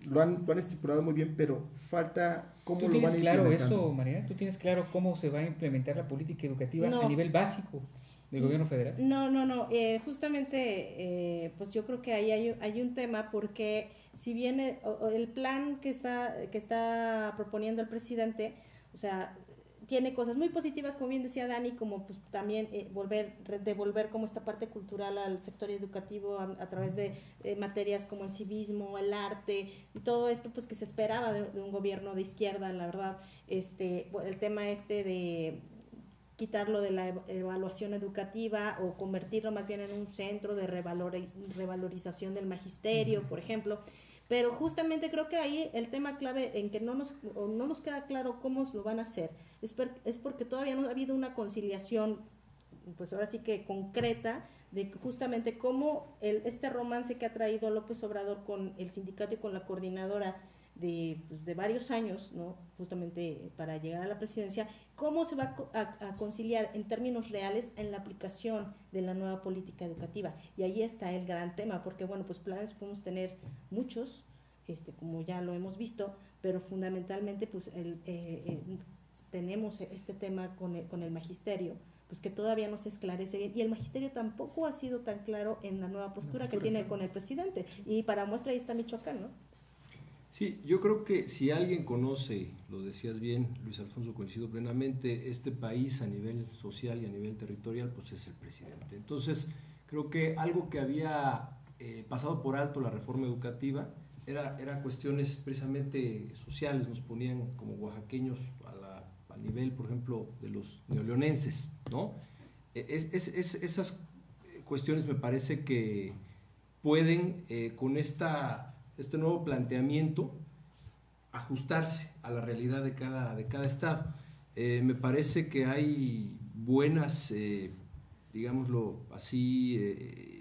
lo han estipulado muy bien, pero falta cómo lo van a implementar. ¿Tú tienes claro eso, María? ¿Tú tienes claro cómo se va a implementar la política educativa a nivel básico del gobierno federal? No. Justamente, pues yo creo que ahí hay un tema, porque si bien el plan que está proponiendo el presidente, o sea, tiene cosas muy positivas, como bien decía Dani, como pues también devolver como esta parte cultural al sector educativo a través de materias como el civismo, el arte, y todo esto pues que se esperaba de un gobierno de izquierda, la verdad. El tema de quitarlo de la evaluación educativa o convertirlo más bien en un centro de revalorización del magisterio, por ejemplo. Pero justamente creo que ahí el tema clave en que no nos queda claro cómo lo van a hacer es porque todavía no ha habido una conciliación, pues ahora sí que concreta, de justamente cómo este romance que ha traído López Obrador con el sindicato y con la coordinadora de varios años, ¿no? Justamente para llegar a la presidencia, cómo se va a conciliar en términos reales en la aplicación de la nueva política educativa. Y ahí está el gran tema, porque bueno, pues planes podemos tener muchos, como ya lo hemos visto, pero fundamentalmente pues tenemos este tema con el magisterio, pues que todavía no se esclarece bien, y el magisterio tampoco ha sido tan claro en la nueva postura que tiene con el presidente, y para muestra ahí está Michoacán, ¿no? Sí, yo creo que si alguien conoce, lo decías bien, Luis Alfonso, coincido plenamente, este país a nivel social y a nivel territorial, pues es el presidente. Entonces, creo que algo que había pasado por alto la reforma educativa era cuestiones precisamente sociales, nos ponían como oaxaqueños al nivel, por ejemplo, de los neoleonenses, ¿no? Esas cuestiones me parece que pueden, con este nuevo planteamiento, ajustarse a la realidad de cada estado. Me parece que hay buenas digámoslo así,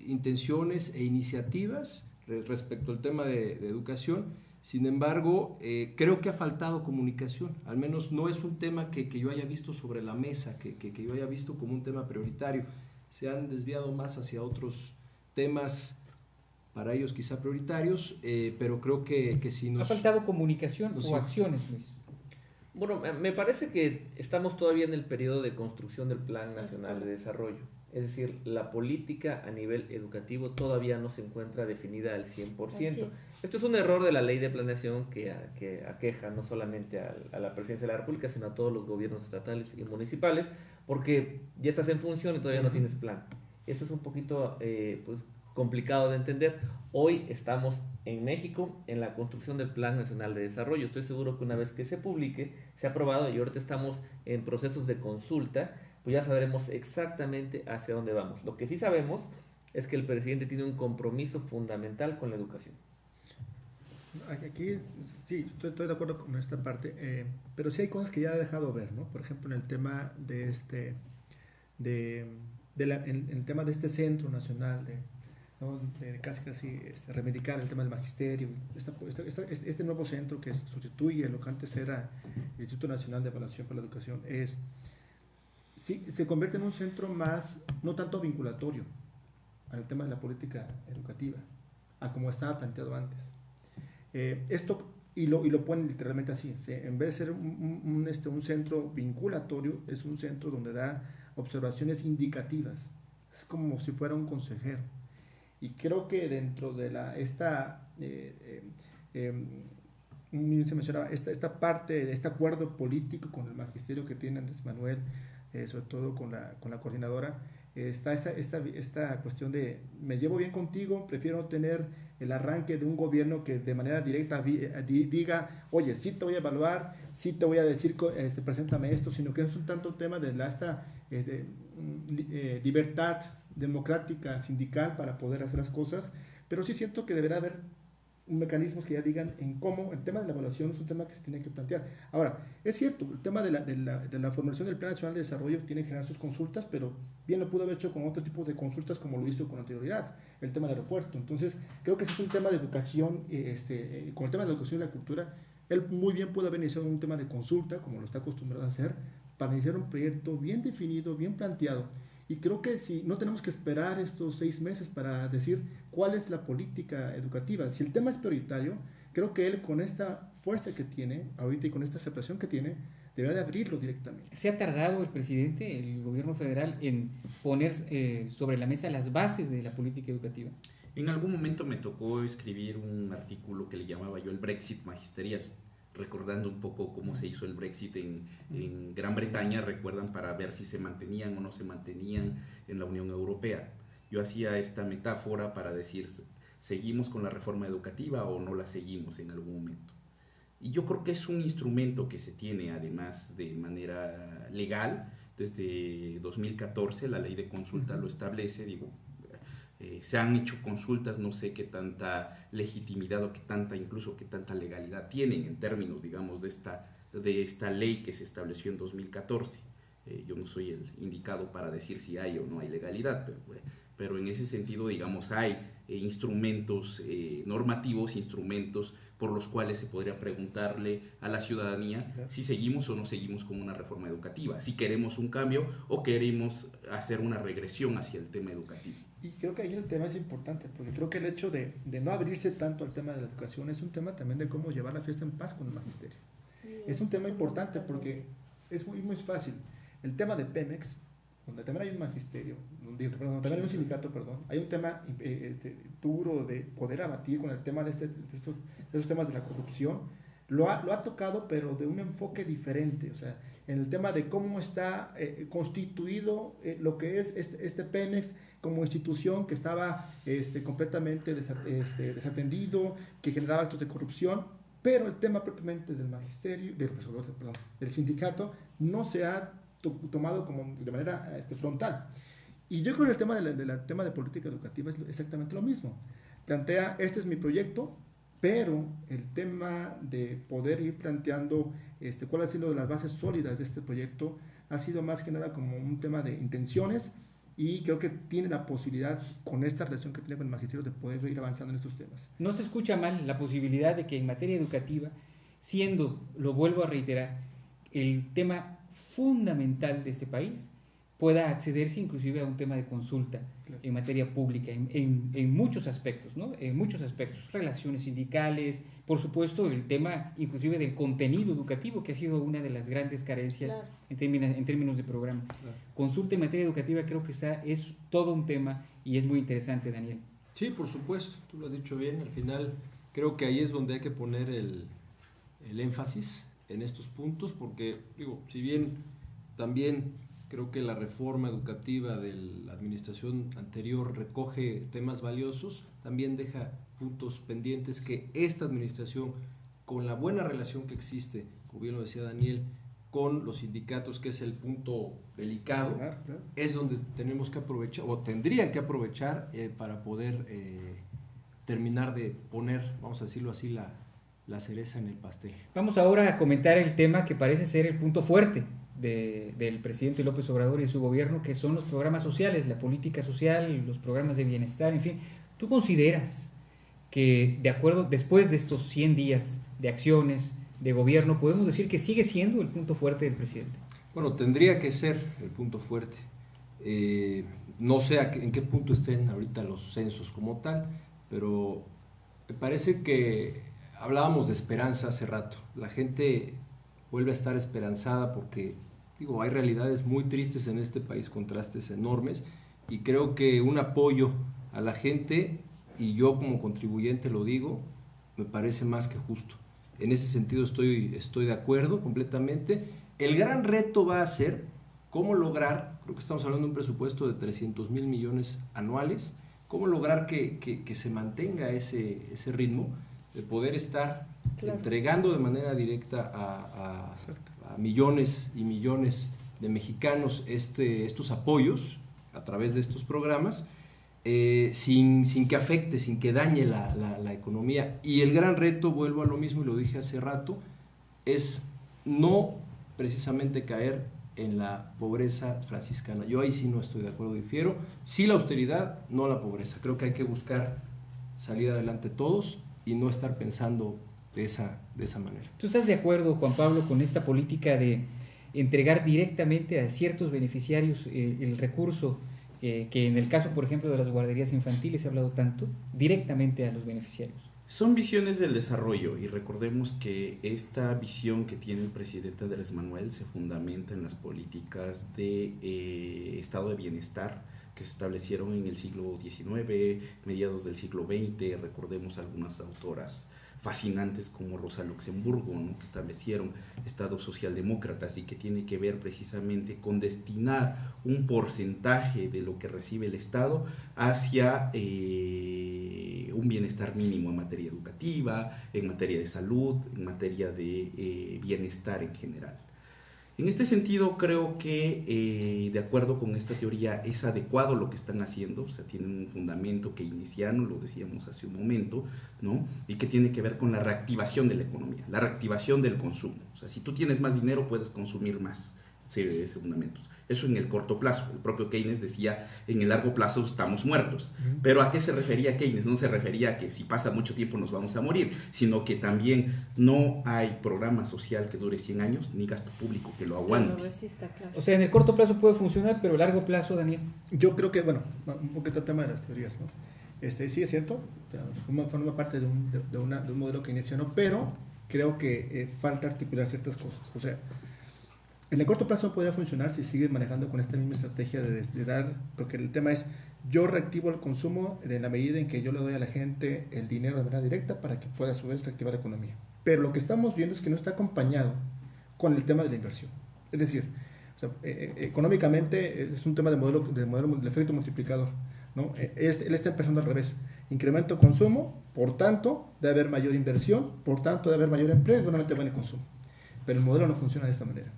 intenciones e iniciativas respecto al tema de educación. Sin embargo, creo que ha faltado comunicación, al menos no es un tema que yo haya visto sobre la mesa, que yo haya visto como un tema prioritario. Se han desviado más hacia otros temas, para ellos quizá prioritarios, pero creo que si nos... ¿Ha faltado comunicación o acciones, Luis? Bueno, me parece que estamos todavía en el periodo de construcción del Plan Nacional de Desarrollo. Es decir, la política a nivel educativo todavía no se encuentra definida al 100%. Esto es un error de la ley de planeación que aqueja no solamente a la presidencia de la República, sino a todos los gobiernos estatales y municipales, porque ya estás en función y todavía no tienes plan. Esto es un poquito pues, complicado de entender. Hoy estamos en México en la construcción del Plan Nacional de Desarrollo. Estoy seguro que una vez que se publique, se ha aprobado y ahorita estamos en procesos de consulta, pues ya sabremos exactamente hacia dónde vamos. Lo que sí sabemos es que el presidente tiene un compromiso fundamental con la educación. Aquí sí, estoy de acuerdo con esta parte, pero sí hay cosas que ya ha dejado ver, ¿no? Por ejemplo, en el tema de en el tema de este Centro Nacional ¿no? de casi reivindicar el tema del magisterio, este nuevo centro que sustituye lo que antes era el Instituto Nacional de Evaluación para la Educación, sí, se convierte en un centro más, no tanto vinculatorio al tema de la política educativa, a como estaba planteado antes. Y lo ponen literalmente así, ¿sí? En vez de ser un centro vinculatorio, es un centro donde da observaciones indicativas, es como si fuera un consejero. Y creo que dentro de se mencionaba esta parte de este acuerdo político con el magisterio que tiene Andrés Manuel, sobre todo con la coordinadora, está esta cuestión de me llevo bien contigo, prefiero tener el arranque de un gobierno que de manera directa diga, oye, sí te voy a evaluar, sí te voy a decir, preséntame esto, sino que es un tanto tema de esta libertad democrática, sindical, para poder hacer las cosas, pero sí siento que deberá haber mecanismos que ya digan en cómo el tema de la evaluación es un tema que se tiene que plantear. Ahora, es cierto, el tema de la formulación del Plan Nacional de Desarrollo tiene que generar sus consultas, pero bien lo pudo haber hecho con otro tipo de consultas como lo hizo con anterioridad, el tema del aeropuerto. Entonces, creo que ese es un tema de educación, con el tema de la educación y la cultura, él muy bien pudo haber iniciado un tema de consulta, como lo está acostumbrado a hacer, para iniciar un proyecto bien definido, bien planteado. Y creo que si no tenemos que esperar estos 6 meses para decir cuál es la política educativa. Si el tema es prioritario, creo que él con esta fuerza que tiene ahorita y con esta aceptación que tiene, deberá de abrirlo directamente. ¿Se ha tardado el presidente, el gobierno federal, en poner sobre la mesa las bases de la política educativa? En algún momento me tocó escribir un artículo que le llamaba yo el Brexit magisterial, recordando un poco cómo se hizo el Brexit en Gran Bretaña, recuerdan, para ver si se mantenían o no se mantenían en la Unión Europea. Yo hacía esta metáfora para decir, ¿seguimos con la reforma educativa o no la seguimos en algún momento? Y yo creo que es un instrumento que se tiene además de manera legal. Desde 2014 la ley de consulta lo establece, se han hecho consultas, no sé qué tanta legitimidad o qué tanta legalidad tienen en términos, digamos, de esta ley que se estableció en 2014. Yo no soy el indicado para decir si hay o no hay legalidad, pero en ese sentido, digamos, hay instrumentos normativos, instrumentos por los cuales se podría preguntarle a la ciudadanía si seguimos o no seguimos con una reforma educativa, si queremos un cambio o queremos hacer una regresión hacia el tema educativo. Y creo que ahí el tema es importante, porque creo que el hecho de no abrirse tanto al tema de la educación es un tema también de cómo llevar la fiesta en paz con el magisterio. Es un tema importante porque es muy fácil. El tema de Pemex, donde también hay un magisterio, también hay un sindicato, hay un tema duro de poder abatir con el tema de esos temas de la corrupción. Lo ha tocado, pero de un enfoque diferente, o sea, en el tema de cómo está constituido lo que es este Pemex como institución que estaba completamente desatendido, que generaba actos de corrupción, pero el tema propiamente del magisterio, del sindicato, no se ha tomado como de manera frontal. Y yo creo que el tema tema de política educativa es exactamente lo mismo. Plantea, este es mi proyecto, pero el tema de poder ir planteando cuáles han sido las bases sólidas de este proyecto ha sido más que nada como un tema de intenciones y creo que tiene la posibilidad, con esta relación que tiene con el magisterio, de poder ir avanzando en estos temas. No se escucha mal la posibilidad de que en materia educativa, siendo, lo vuelvo a reiterar, el tema fundamental de este país, pueda accederse inclusive a un tema de consulta en materia pública, en muchos aspectos, ¿no? En muchos aspectos, relaciones sindicales, por supuesto el tema inclusive del contenido educativo, que ha sido una de las grandes carencias en términos de programa. Consulta en materia educativa creo que es todo un tema y es muy interesante, Daniel. Sí, por supuesto, tú lo has dicho bien, al final creo que ahí es donde hay que poner el énfasis en estos puntos, porque digo, si bien también creo que la reforma educativa de la administración anterior recoge temas valiosos, también deja puntos pendientes que esta administración, con la buena relación que existe, como bien lo decía Daniel, con los sindicatos, que es el punto delicado, es donde tenemos que aprovechar, o tendrían que aprovechar para poder terminar de poner, vamos a decirlo así, la cereza en el pastel. Vamos ahora a comentar el tema que parece ser el punto fuerte del presidente López Obrador y su gobierno, que son los programas sociales, la política social, los programas de bienestar, en fin. ¿Tú consideras que, de acuerdo, después de estos 100 días de acciones de gobierno, podemos decir que sigue siendo el punto fuerte del presidente? Bueno, tendría que ser el punto fuerte. No sé en qué punto estén ahorita los censos como tal, pero me parece que hablábamos de esperanza hace rato. La gente vuelve a estar esperanzada porque, digo, hay realidades muy tristes en este país, contrastes enormes, y creo que un apoyo a la gente, y yo como contribuyente lo digo, me parece más que justo. En ese sentido estoy de acuerdo completamente. El gran reto va a ser cómo lograr, creo que estamos hablando de un presupuesto de 300,000 millones anuales, cómo lograr que se mantenga ese ritmo de poder estar entregando de manera directa a millones y millones de mexicanos estos apoyos a través de estos programas, sin que afecte, sin que dañe la economía. Y el gran reto, vuelvo a lo mismo y lo dije hace rato, es no precisamente caer en la pobreza franciscana. Yo ahí sí no estoy de acuerdo, difiero. Sí la austeridad, no la pobreza. Creo que hay que buscar salir adelante todos y no estar pensando de esa manera. ¿Tú estás de acuerdo, Juan Pablo, con esta política de entregar directamente a ciertos beneficiarios el recurso que en el caso, por ejemplo, de las guarderías infantiles se ha hablado tanto, directamente a los beneficiarios? Son visiones del desarrollo, y recordemos que esta visión que tiene el presidente Andrés Manuel se fundamenta en las políticas de estado de bienestar que se establecieron en el siglo XIX, mediados del siglo XX. Recordemos algunas autoras fascinantes como Rosa Luxemburgo, ¿no?, que establecieron estados socialdemócratas, y que tiene que ver precisamente con destinar un porcentaje de lo que recibe el Estado hacia un bienestar mínimo en materia educativa, en materia de salud, en materia de bienestar en general. En este sentido, creo que, de acuerdo con esta teoría, es adecuado lo que están haciendo. O sea, tienen un fundamento keynesiano, lo decíamos hace un momento, ¿no?, y que tiene que ver con la reactivación de la economía, la reactivación del consumo. O sea, si tú tienes más dinero, puedes consumir más. Ese fundamentos. Eso en el corto plazo. El propio Keynes decía, en el largo plazo estamos muertos. Pero ¿a qué se refería Keynes? No se refería a que si pasa mucho tiempo nos vamos a morir, sino que también no hay programa social que dure 100 años, ni gasto público que lo aguante. Que lo resista, claro. O sea, en el corto plazo puede funcionar, pero a largo plazo, Daniel. Yo creo que, bueno, un poquito el tema de las teorías, ¿no? Sí es cierto, forma parte de un modelo keynesiano, pero creo que falta articular ciertas cosas. O sea, en el corto plazo podría funcionar si sigue manejando con esta misma estrategia de dar, porque el tema es, yo reactivo el consumo en la medida en que yo le doy a la gente el dinero de manera directa para que pueda a su vez reactivar la economía. Pero lo que estamos viendo es que no está acompañado con el tema de la inversión. Es decir, o sea, económicamente es un tema del efecto multiplicador, ¿no? Él está empezando al revés. Incremento consumo, por tanto, debe haber mayor inversión, por tanto, debe haber mayor empleo y buenamente buen consumo. Pero el modelo no funciona de esta manera.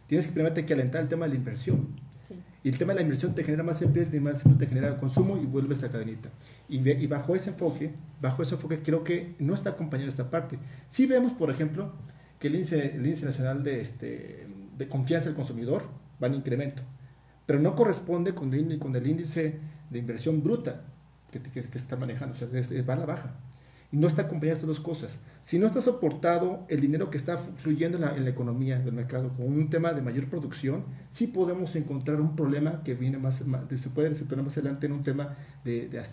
Tienes simplemente que alentar el tema de la inversión. Sí. Y el tema de la inversión te genera más empleo, te genera el consumo y vuelve esta cadenita. Y bajo ese enfoque creo que no está acompañando esta parte. Sí vemos, por ejemplo, que el índice nacional de confianza del consumidor va en incremento. pero no corresponde con el índice de inversión bruta que está manejando, o sea, va a la baja. Y no está acompañado de estas dos cosas. Si no está soportado el dinero que está fluyendo en la economía del mercado con un tema de mayor producción, sí podemos encontrar un problema que viene se puede desenvolver más adelante en un tema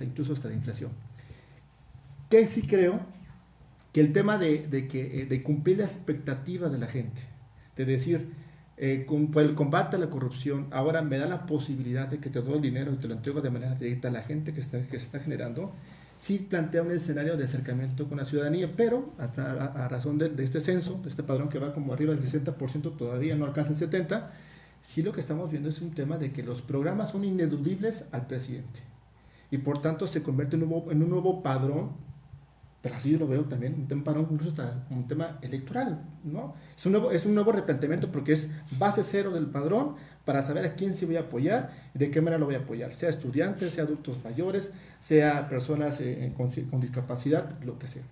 incluso hasta de inflación. Que sí creo que el tema de cumplir la expectativa de la gente, de decir, por el combate a la corrupción, ahora me da la posibilidad de que te doy el dinero y te lo entrego de manera directa a la gente que se está generando, sí plantea un escenario de acercamiento con la ciudadanía, pero a razón de este censo, de este padrón que va como arriba del 60%, todavía no alcanza el 70%, sí lo que estamos viendo es un tema de que los programas son ineludibles al presidente y por tanto se convierte en un nuevo padrón, pero así yo lo veo también, un padrón incluso hasta un tema electoral, ¿no? Es un nuevo replanteamiento porque es base cero del padrón para saber a quién sí voy a apoyar y de qué manera lo voy a apoyar, sea estudiantes, sea adultos mayores, sea personas con discapacidad, lo que sea.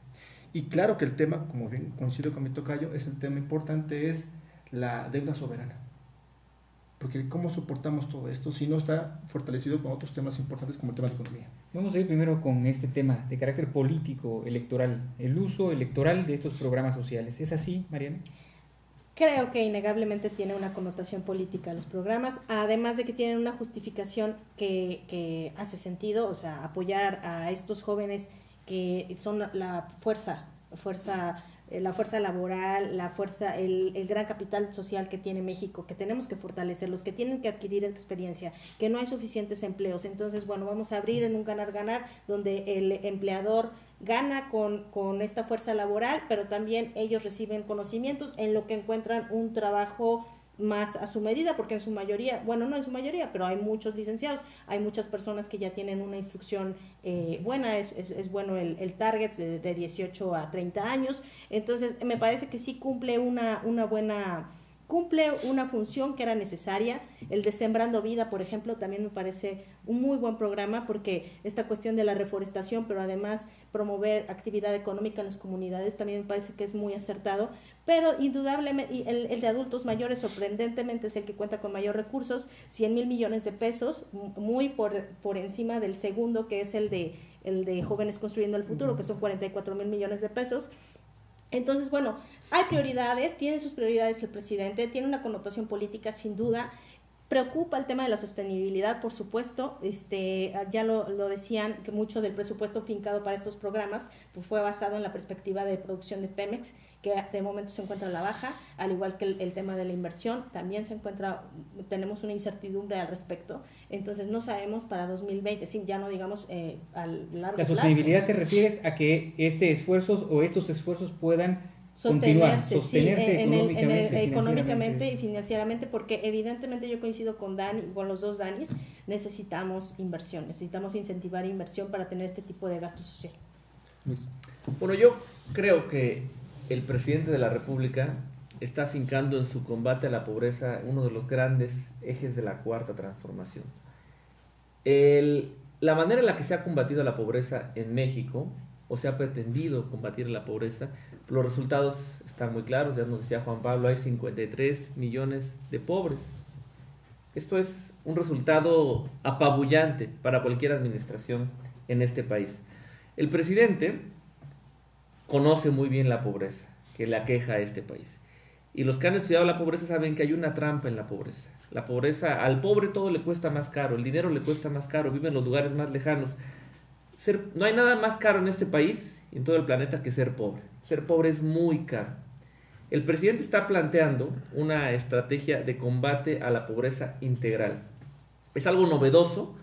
Y claro que el tema, como bien coincido con mi tocayo, es el tema importante, es la deuda soberana. Porque ¿cómo soportamos todo esto si no está fortalecido con otros temas importantes como el tema de economía? Vamos a ir primero con este tema de carácter político, electoral, el uso electoral de estos programas sociales. ¿Es así, Mariana? Creo que innegablemente tiene una connotación política los programas, además de que tienen una justificación que hace sentido, o sea, apoyar a estos jóvenes que son la fuerza laboral, el gran capital social que tiene México, que tenemos que fortalecer, los que tienen que adquirir experiencia, que no hay suficientes empleos. Entonces, bueno, vamos a abrir en un ganar-ganar donde el empleador gana con esta fuerza laboral, pero también ellos reciben conocimientos en lo que encuentran un trabajo más a su medida, porque en su mayoría, bueno, no en su mayoría, pero hay muchos licenciados, hay muchas personas que ya tienen una instrucción buena, es bueno el target de 18 a 30 años, entonces me parece que sí cumple cumple una función que era necesaria. El de Sembrando Vida, por ejemplo, también me parece un muy buen programa porque esta cuestión de la reforestación, pero además promover actividad económica en las comunidades, también me parece que es muy acertado, pero indudablemente el de adultos mayores sorprendentemente es el que cuenta con mayor recursos, 100,000 millones de pesos, muy por encima del segundo, que es el de Jóvenes Construyendo el Futuro, que son 44,000 millones de pesos. Entonces, bueno, hay prioridades, tiene sus prioridades el presidente, tiene una connotación política sin duda, preocupa el tema de la sostenibilidad, por supuesto, ya lo decían, que mucho del presupuesto fincado para estos programas pues fue basado en la perspectiva de producción de Pemex, que de momento se encuentra a la baja, al igual que el tema de la inversión, también tenemos una incertidumbre al respecto, entonces no sabemos para 2020, ya no digamos a largo plazo. ¿La sostenibilidad te refieres a que estos esfuerzos puedan sostenerse económicamente y financieramente, porque evidentemente yo coincido con los dos Danis, necesitamos inversión, necesitamos incentivar inversión para tener este tipo de gasto social. Luis. Bueno, yo creo que el presidente de la República está afincando en su combate a la pobreza uno de los grandes ejes de la Cuarta Transformación. La manera en la que se ha combatido la pobreza en México, o se ha pretendido combatir la pobreza, los resultados están muy claros, ya nos decía Juan Pablo, hay 53 millones de pobres. Esto es un resultado apabullante para cualquier administración en este país. El presidente conoce muy bien la pobreza que le aqueja a este país. Y los que han estudiado la pobreza saben que hay una trampa en la pobreza. La pobreza, al pobre todo le cuesta más caro, el dinero le cuesta más caro, vive en los lugares más lejanos. No hay nada más caro en este país y en todo el planeta que ser pobre. Ser pobre es muy caro. El presidente está planteando una estrategia de combate a la pobreza integral. Es algo novedoso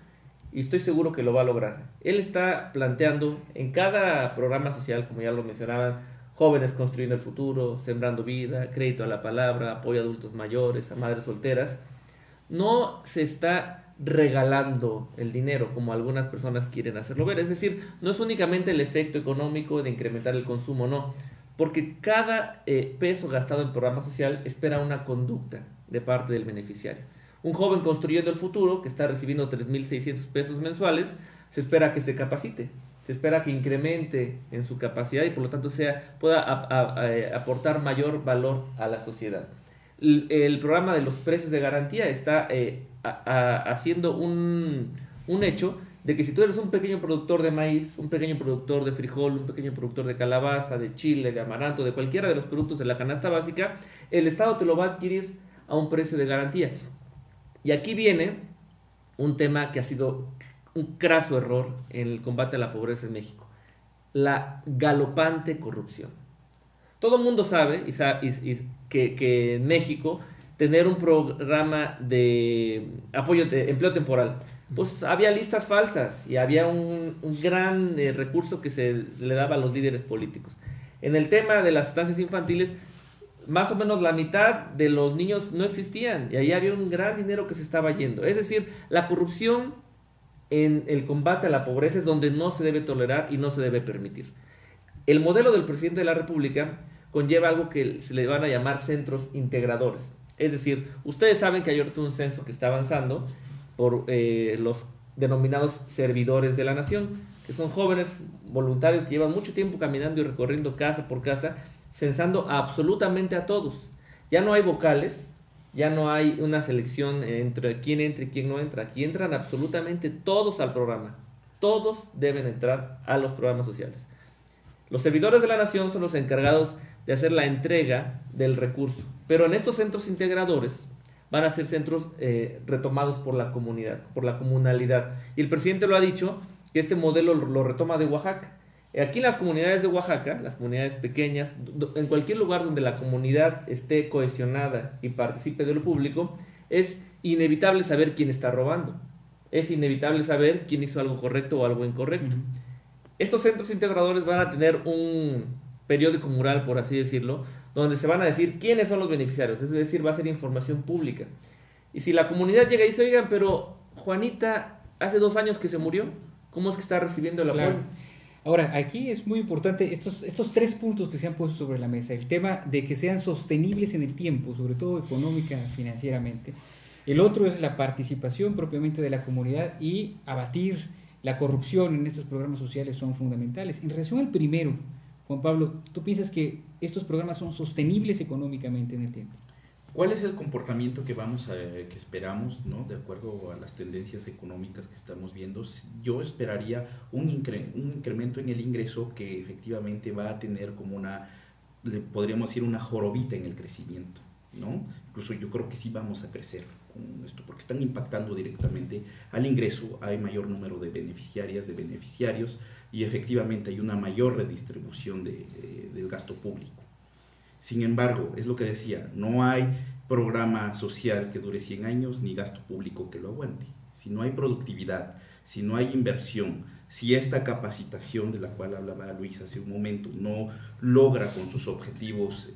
y estoy seguro que lo va a lograr. Él está planteando en cada programa social, como ya lo mencionaban, Jóvenes Construyendo el Futuro, Sembrando Vida, Crédito a la Palabra, apoyo a adultos mayores, a madres solteras. No se está regalando el dinero como algunas personas quieren hacerlo ver. Es decir, no es únicamente el efecto económico de incrementar el consumo, no. Porque cada peso gastado en programa social espera una conducta de parte del beneficiario. Un joven construyendo el futuro que está recibiendo 3,600 pesos mensuales, se espera que se capacite, se espera que incremente en su capacidad y por lo tanto pueda aportar mayor valor a la sociedad. el programa de los precios de garantía está haciendo un hecho de que si tú eres un pequeño productor de maíz, un pequeño productor de frijol, un pequeño productor de calabaza, de chile, de amaranto, de cualquiera de los productos de la canasta básica, el Estado te lo va a adquirir a un precio de garantía. Y aquí viene un tema que ha sido un craso error en el combate a la pobreza en México: la galopante corrupción. Todo el mundo sabe que en México tener un programa de apoyo de empleo temporal, pues había listas falsas y había un gran recurso que se le daba a los líderes políticos. En el tema de las estancias infantiles, más o menos la mitad de los niños no existían y ahí había un gran dinero que se estaba yendo. Es decir, la corrupción en el combate a la pobreza es donde no se debe tolerar y no se debe permitir. El modelo del presidente de la República conlleva algo que se le van a llamar centros integradores. Es decir, ustedes saben que hay ahorita un censo que está avanzando por los denominados servidores de la nación, que son jóvenes voluntarios que llevan mucho tiempo caminando y recorriendo casa por casa, censando absolutamente a todos. Ya no hay vocales, ya no hay una selección entre quién entra y quién no entra. Aquí entran absolutamente todos al programa. Todos deben entrar a los programas sociales. Los servidores de la nación son los encargados de hacer la entrega del recurso, pero en estos centros integradores van a ser centros retomados por la comunidad, por la comunalidad. Y el presidente lo ha dicho, que este modelo lo retoma de Oaxaca. Aquí en las comunidades de Oaxaca, las comunidades pequeñas, en cualquier lugar donde la comunidad esté cohesionada y participe de lo público, es inevitable saber quién está robando. Es inevitable saber quién hizo algo correcto o algo incorrecto. Estos centros integradores van a tener un periódico mural, por así decirlo, donde se van a decir quiénes son los beneficiarios, es decir, va a ser información pública. Y si la comunidad llega y dice, oigan, pero Juanita hace 2 años que se murió, ¿cómo es que está recibiendo el apoyo? Ahora, aquí es muy importante estos 3 puntos que se han puesto sobre la mesa: el tema de que sean sostenibles en el tiempo, sobre todo económica, financieramente. El otro es la participación propiamente de la comunidad, y abatir la corrupción en estos programas sociales son fundamentales. En relación al primero, Juan Pablo, ¿tú piensas que estos programas son sostenibles económicamente en el tiempo? ¿Cuál es el comportamiento que que esperamos, ¿no? De acuerdo a las tendencias económicas que estamos viendo? Yo esperaría un incremento en el ingreso que efectivamente va a tener como podríamos decir, una jorobita en el crecimiento, ¿no? Incluso yo creo que sí vamos a crecer con esto, porque están impactando directamente al ingreso, hay mayor número de beneficiarias, de beneficiarios, y efectivamente hay una mayor redistribución del gasto público. Sin embargo, es lo que decía, no hay programa social que dure 100 años ni gasto público que lo aguante. Si no hay productividad, si no hay inversión, si esta capacitación de la cual hablaba Luis hace un momento no logra con sus objetivos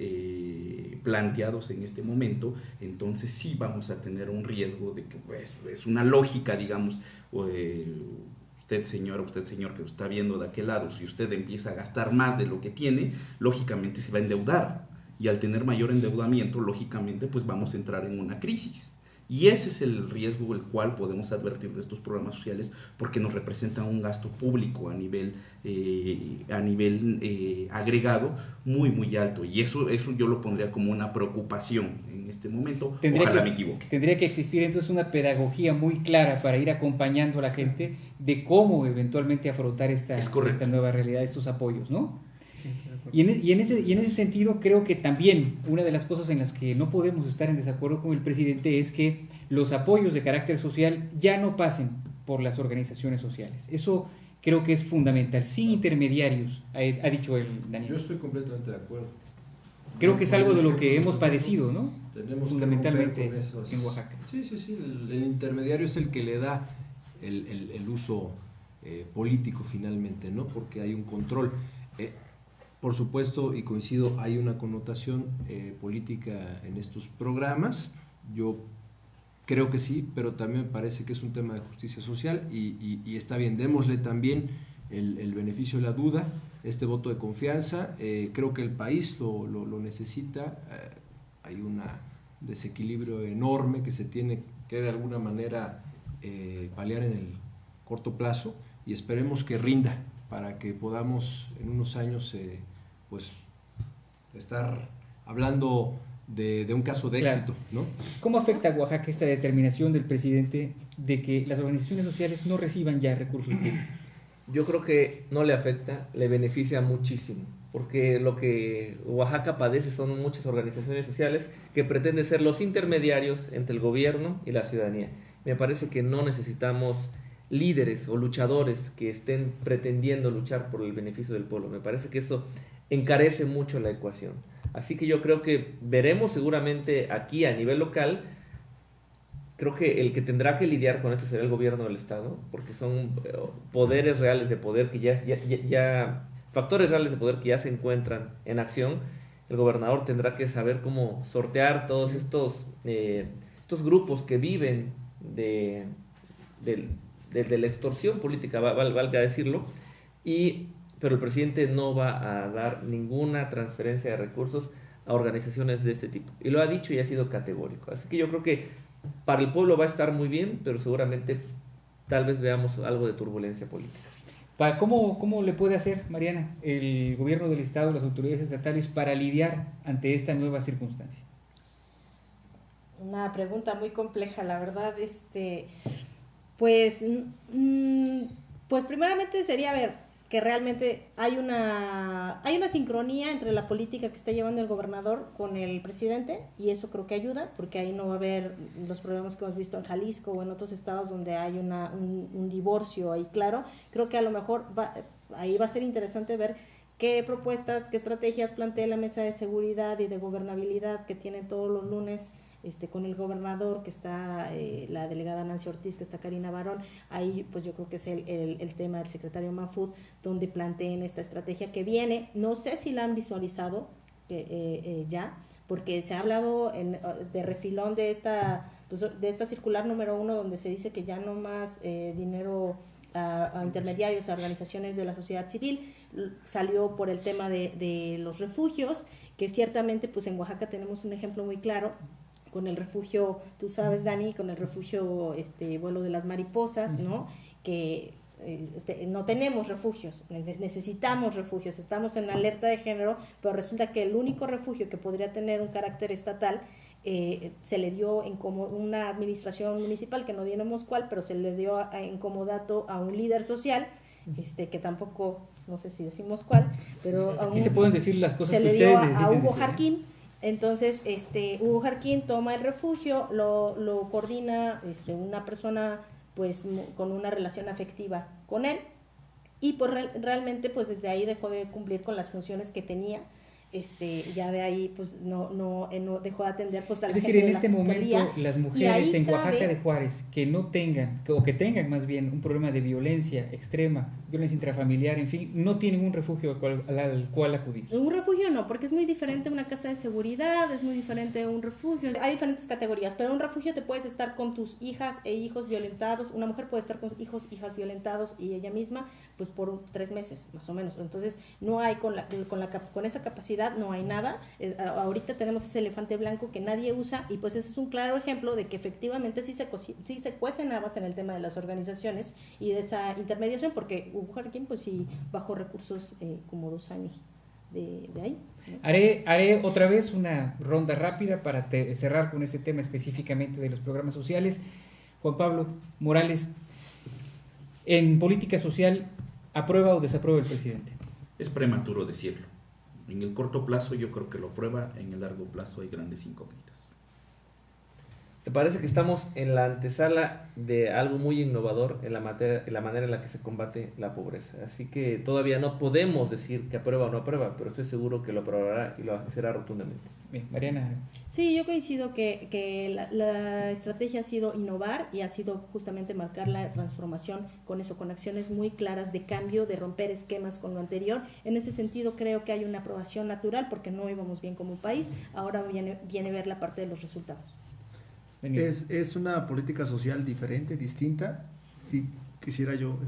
planteados en este momento, entonces sí vamos a tener un riesgo de que pues, es una lógica, digamos, usted señor que lo está viendo de aquel lado, si usted empieza a gastar más de lo que tiene, lógicamente se va a endeudar. Y al tener mayor endeudamiento, lógicamente, pues vamos a entrar en una crisis. Y ese es el riesgo el cual podemos advertir de estos programas sociales, porque nos representan un gasto público a nivel agregado muy, muy alto. Y eso yo lo pondría como una preocupación en este momento. Ojalá me equivoque. Tendría que existir entonces una pedagogía muy clara para ir acompañando a la gente de cómo eventualmente afrontar esta nueva realidad, estos apoyos, ¿no? Y en ese sentido creo que también una de las cosas en las que no podemos estar en desacuerdo con el presidente es que los apoyos de carácter social ya no pasen por las organizaciones sociales. Eso creo que es fundamental, sin intermediarios, ha dicho Daniel. Yo estoy completamente de acuerdo. Creo que es algo de lo que hemos padecido, ¿no? Tenemos fundamentalmente que esos... en Oaxaca. Sí. El intermediario es el que le da el uso político finalmente, ¿no? Porque hay un control. Por supuesto, y coincido, hay una connotación política en estos programas. Yo creo que sí, pero también me parece que es un tema de justicia social y está bien, démosle también el beneficio de la duda, este voto de confianza. Creo que el país lo necesita. Hay un desequilibrio enorme que se tiene que de alguna manera paliar en el corto plazo, y esperemos que rinda para que podamos en unos años pues estar hablando de un caso de Claro. éxito, ¿no? ¿Cómo afecta a Oaxaca esta determinación del presidente de que las organizaciones sociales no reciban ya recursos públicos? Yo creo que no le afecta, le beneficia muchísimo, porque lo que Oaxaca padece son muchas organizaciones sociales que pretenden ser los intermediarios entre el gobierno y la ciudadanía. Me parece que no necesitamos líderes o luchadores que estén pretendiendo luchar por el beneficio del pueblo. Me parece que eso encarece mucho la ecuación. Así que yo creo que veremos seguramente aquí a nivel local. Creo que el que tendrá que lidiar con esto será el gobierno del estado, porque son poderes reales de poder que factores reales de poder que ya se encuentran en acción. El gobernador tendrá que saber cómo sortear todos estos grupos que viven de la extorsión política, valga decirlo, pero el presidente no va a dar ninguna transferencia de recursos a organizaciones de este tipo. Y lo ha dicho y ha sido categórico. Así que yo creo que para el pueblo va a estar muy bien, pero seguramente tal vez veamos algo de turbulencia política. ¿Cómo le puede hacer, Mariana, el gobierno del estado, las autoridades estatales para lidiar ante esta nueva circunstancia? Una pregunta muy compleja, la verdad. Pues primeramente sería ver que realmente hay una sincronía entre la política que está llevando el gobernador con el presidente, y eso creo que ayuda, porque ahí no va a haber los problemas que hemos visto en Jalisco o en otros estados donde hay un divorcio ahí claro. Creo que a lo mejor ahí va a ser interesante ver qué propuestas, qué estrategias plantea la mesa de seguridad y de gobernabilidad que tienen todos los lunes con el gobernador, que está la delegada Nancy Ortiz, que está Karina Barón. Ahí pues yo creo que es el tema del secretario Mahfoud, donde planteen esta estrategia que viene. No sé si la han visualizado ya, porque se ha hablado de refilón de esta circular número 1, donde se dice que ya no más dinero a intermediarios, a organizaciones de la sociedad civil. Salió por el tema de los refugios, que ciertamente pues en Oaxaca tenemos un ejemplo muy claro con el refugio, tú sabes, Dani, con el refugio vuelo de las mariposas, ¿no? Que no tenemos refugios, necesitamos refugios, estamos en alerta de género, pero resulta que el único refugio que podría tener un carácter estatal se le dio en como una administración municipal, que no diremos cuál, pero se le dio en comodato a un líder social, que tampoco, no sé si decimos cuál, pero Aquí se pueden decir las cosas se que le dio ustedes a Hugo decir, ¿eh? Jarquín. Entonces, Hugo Jarquín toma el refugio, lo coordina una persona pues con una relación afectiva con él, y pues realmente pues desde ahí dejó de cumplir con las funciones que tenía. Ya de ahí pues no dejó de atender pues a la Es decir, gente en de este la fiscalía. momento las Y mujeres ahí en Oaxaca cabe- de Juárez que no tengan, o que tengan más bien un problema de violencia extrema, violencia intrafamiliar, en fin, no tienen un refugio al cual acudir. Un refugio no, porque es muy diferente una casa de seguridad, es muy diferente un refugio. Hay diferentes categorías, pero en un refugio te puedes estar con tus hijas e hijos violentados. Una mujer puede estar con hijas violentados y ella misma, pues por 3 meses, más o menos. Entonces, no hay con esa capacidad, no hay nada. Ahorita tenemos ese elefante blanco que nadie usa, y pues ese es un claro ejemplo de que efectivamente sí se cuecen habas en el tema de las organizaciones y de esa intermediación, porque Hugo Jarquín pues sí bajó recursos como 2 años de ahí, ¿no? Haré otra vez una ronda rápida para cerrar con este tema específicamente de los programas sociales. Juan Pablo Morales, en política social, ¿aprueba o desaprueba el presidente? Es prematuro decirlo. En el corto plazo yo creo que lo prueba, en el largo plazo hay grandes incógnitas. Me parece que estamos en la antesala de algo muy innovador en la manera en la que se combate la pobreza. Así que todavía no podemos decir que aprueba o no aprueba, pero estoy seguro que lo aprobará y lo hacerá rotundamente. Bien, Mariana. Sí, yo coincido que la estrategia ha sido innovar y ha sido justamente marcar la transformación con eso, con acciones muy claras de cambio, de romper esquemas con lo anterior. En ese sentido creo que hay una aprobación natural, porque no íbamos bien como país. Ahora viene ver la parte de los resultados. Es una política social diferente, distinta. Sí, quisiera yo,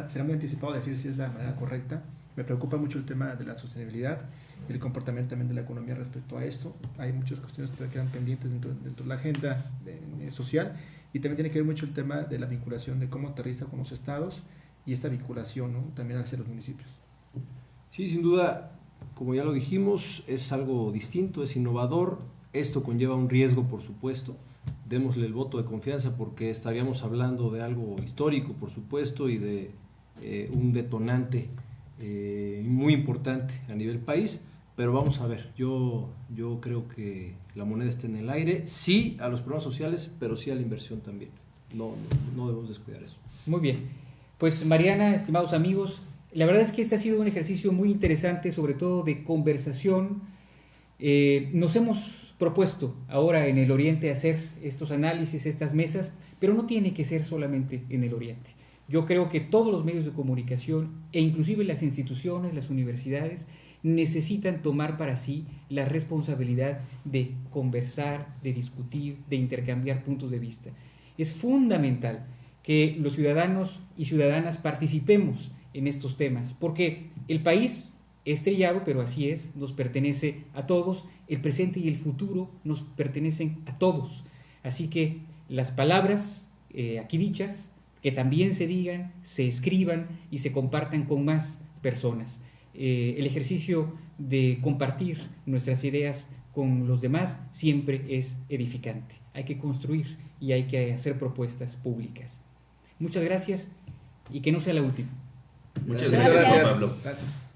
será muy anticipado decir si es la manera correcta. Me preocupa mucho el tema de la sostenibilidad y el comportamiento también de la economía respecto a esto. Hay muchas cuestiones que quedan pendientes dentro de la agenda social, y también tiene que ver mucho el tema de la vinculación de cómo aterriza con los estados y esta vinculación, ¿no?, también hacia los municipios. Sí, sin duda, como ya lo dijimos, es algo distinto, es innovador. Esto conlleva un riesgo, por supuesto. Démosle el voto de confianza porque estaríamos hablando de algo histórico, por supuesto, y de un detonante muy importante a nivel país. Pero vamos a ver, yo creo que la moneda está en el aire, sí a los programas sociales, pero sí a la inversión también. No debemos descuidar eso. Muy bien. Pues Mariana, estimados amigos, la verdad es que este ha sido un ejercicio muy interesante, sobre todo de conversación. Nos hemos propuesto ahora en el Oriente hacer estos análisis, estas mesas, pero no tiene que ser solamente en el Oriente. Yo creo que todos los medios de comunicación e inclusive las instituciones, las universidades, necesitan tomar para sí la responsabilidad de conversar, de discutir, de intercambiar puntos de vista. Es fundamental que los ciudadanos y ciudadanas participemos en estos temas, porque el país es trillado, pero así es, nos pertenece a todos, el presente y el futuro nos pertenecen a todos. Así que las palabras aquí dichas, que también se digan, se escriban y se compartan con más personas. El ejercicio de compartir nuestras ideas con los demás siempre es edificante. Hay que construir y hay que hacer propuestas públicas. Muchas gracias y que no sea la última. Muchas gracias, Pablo. Gracias.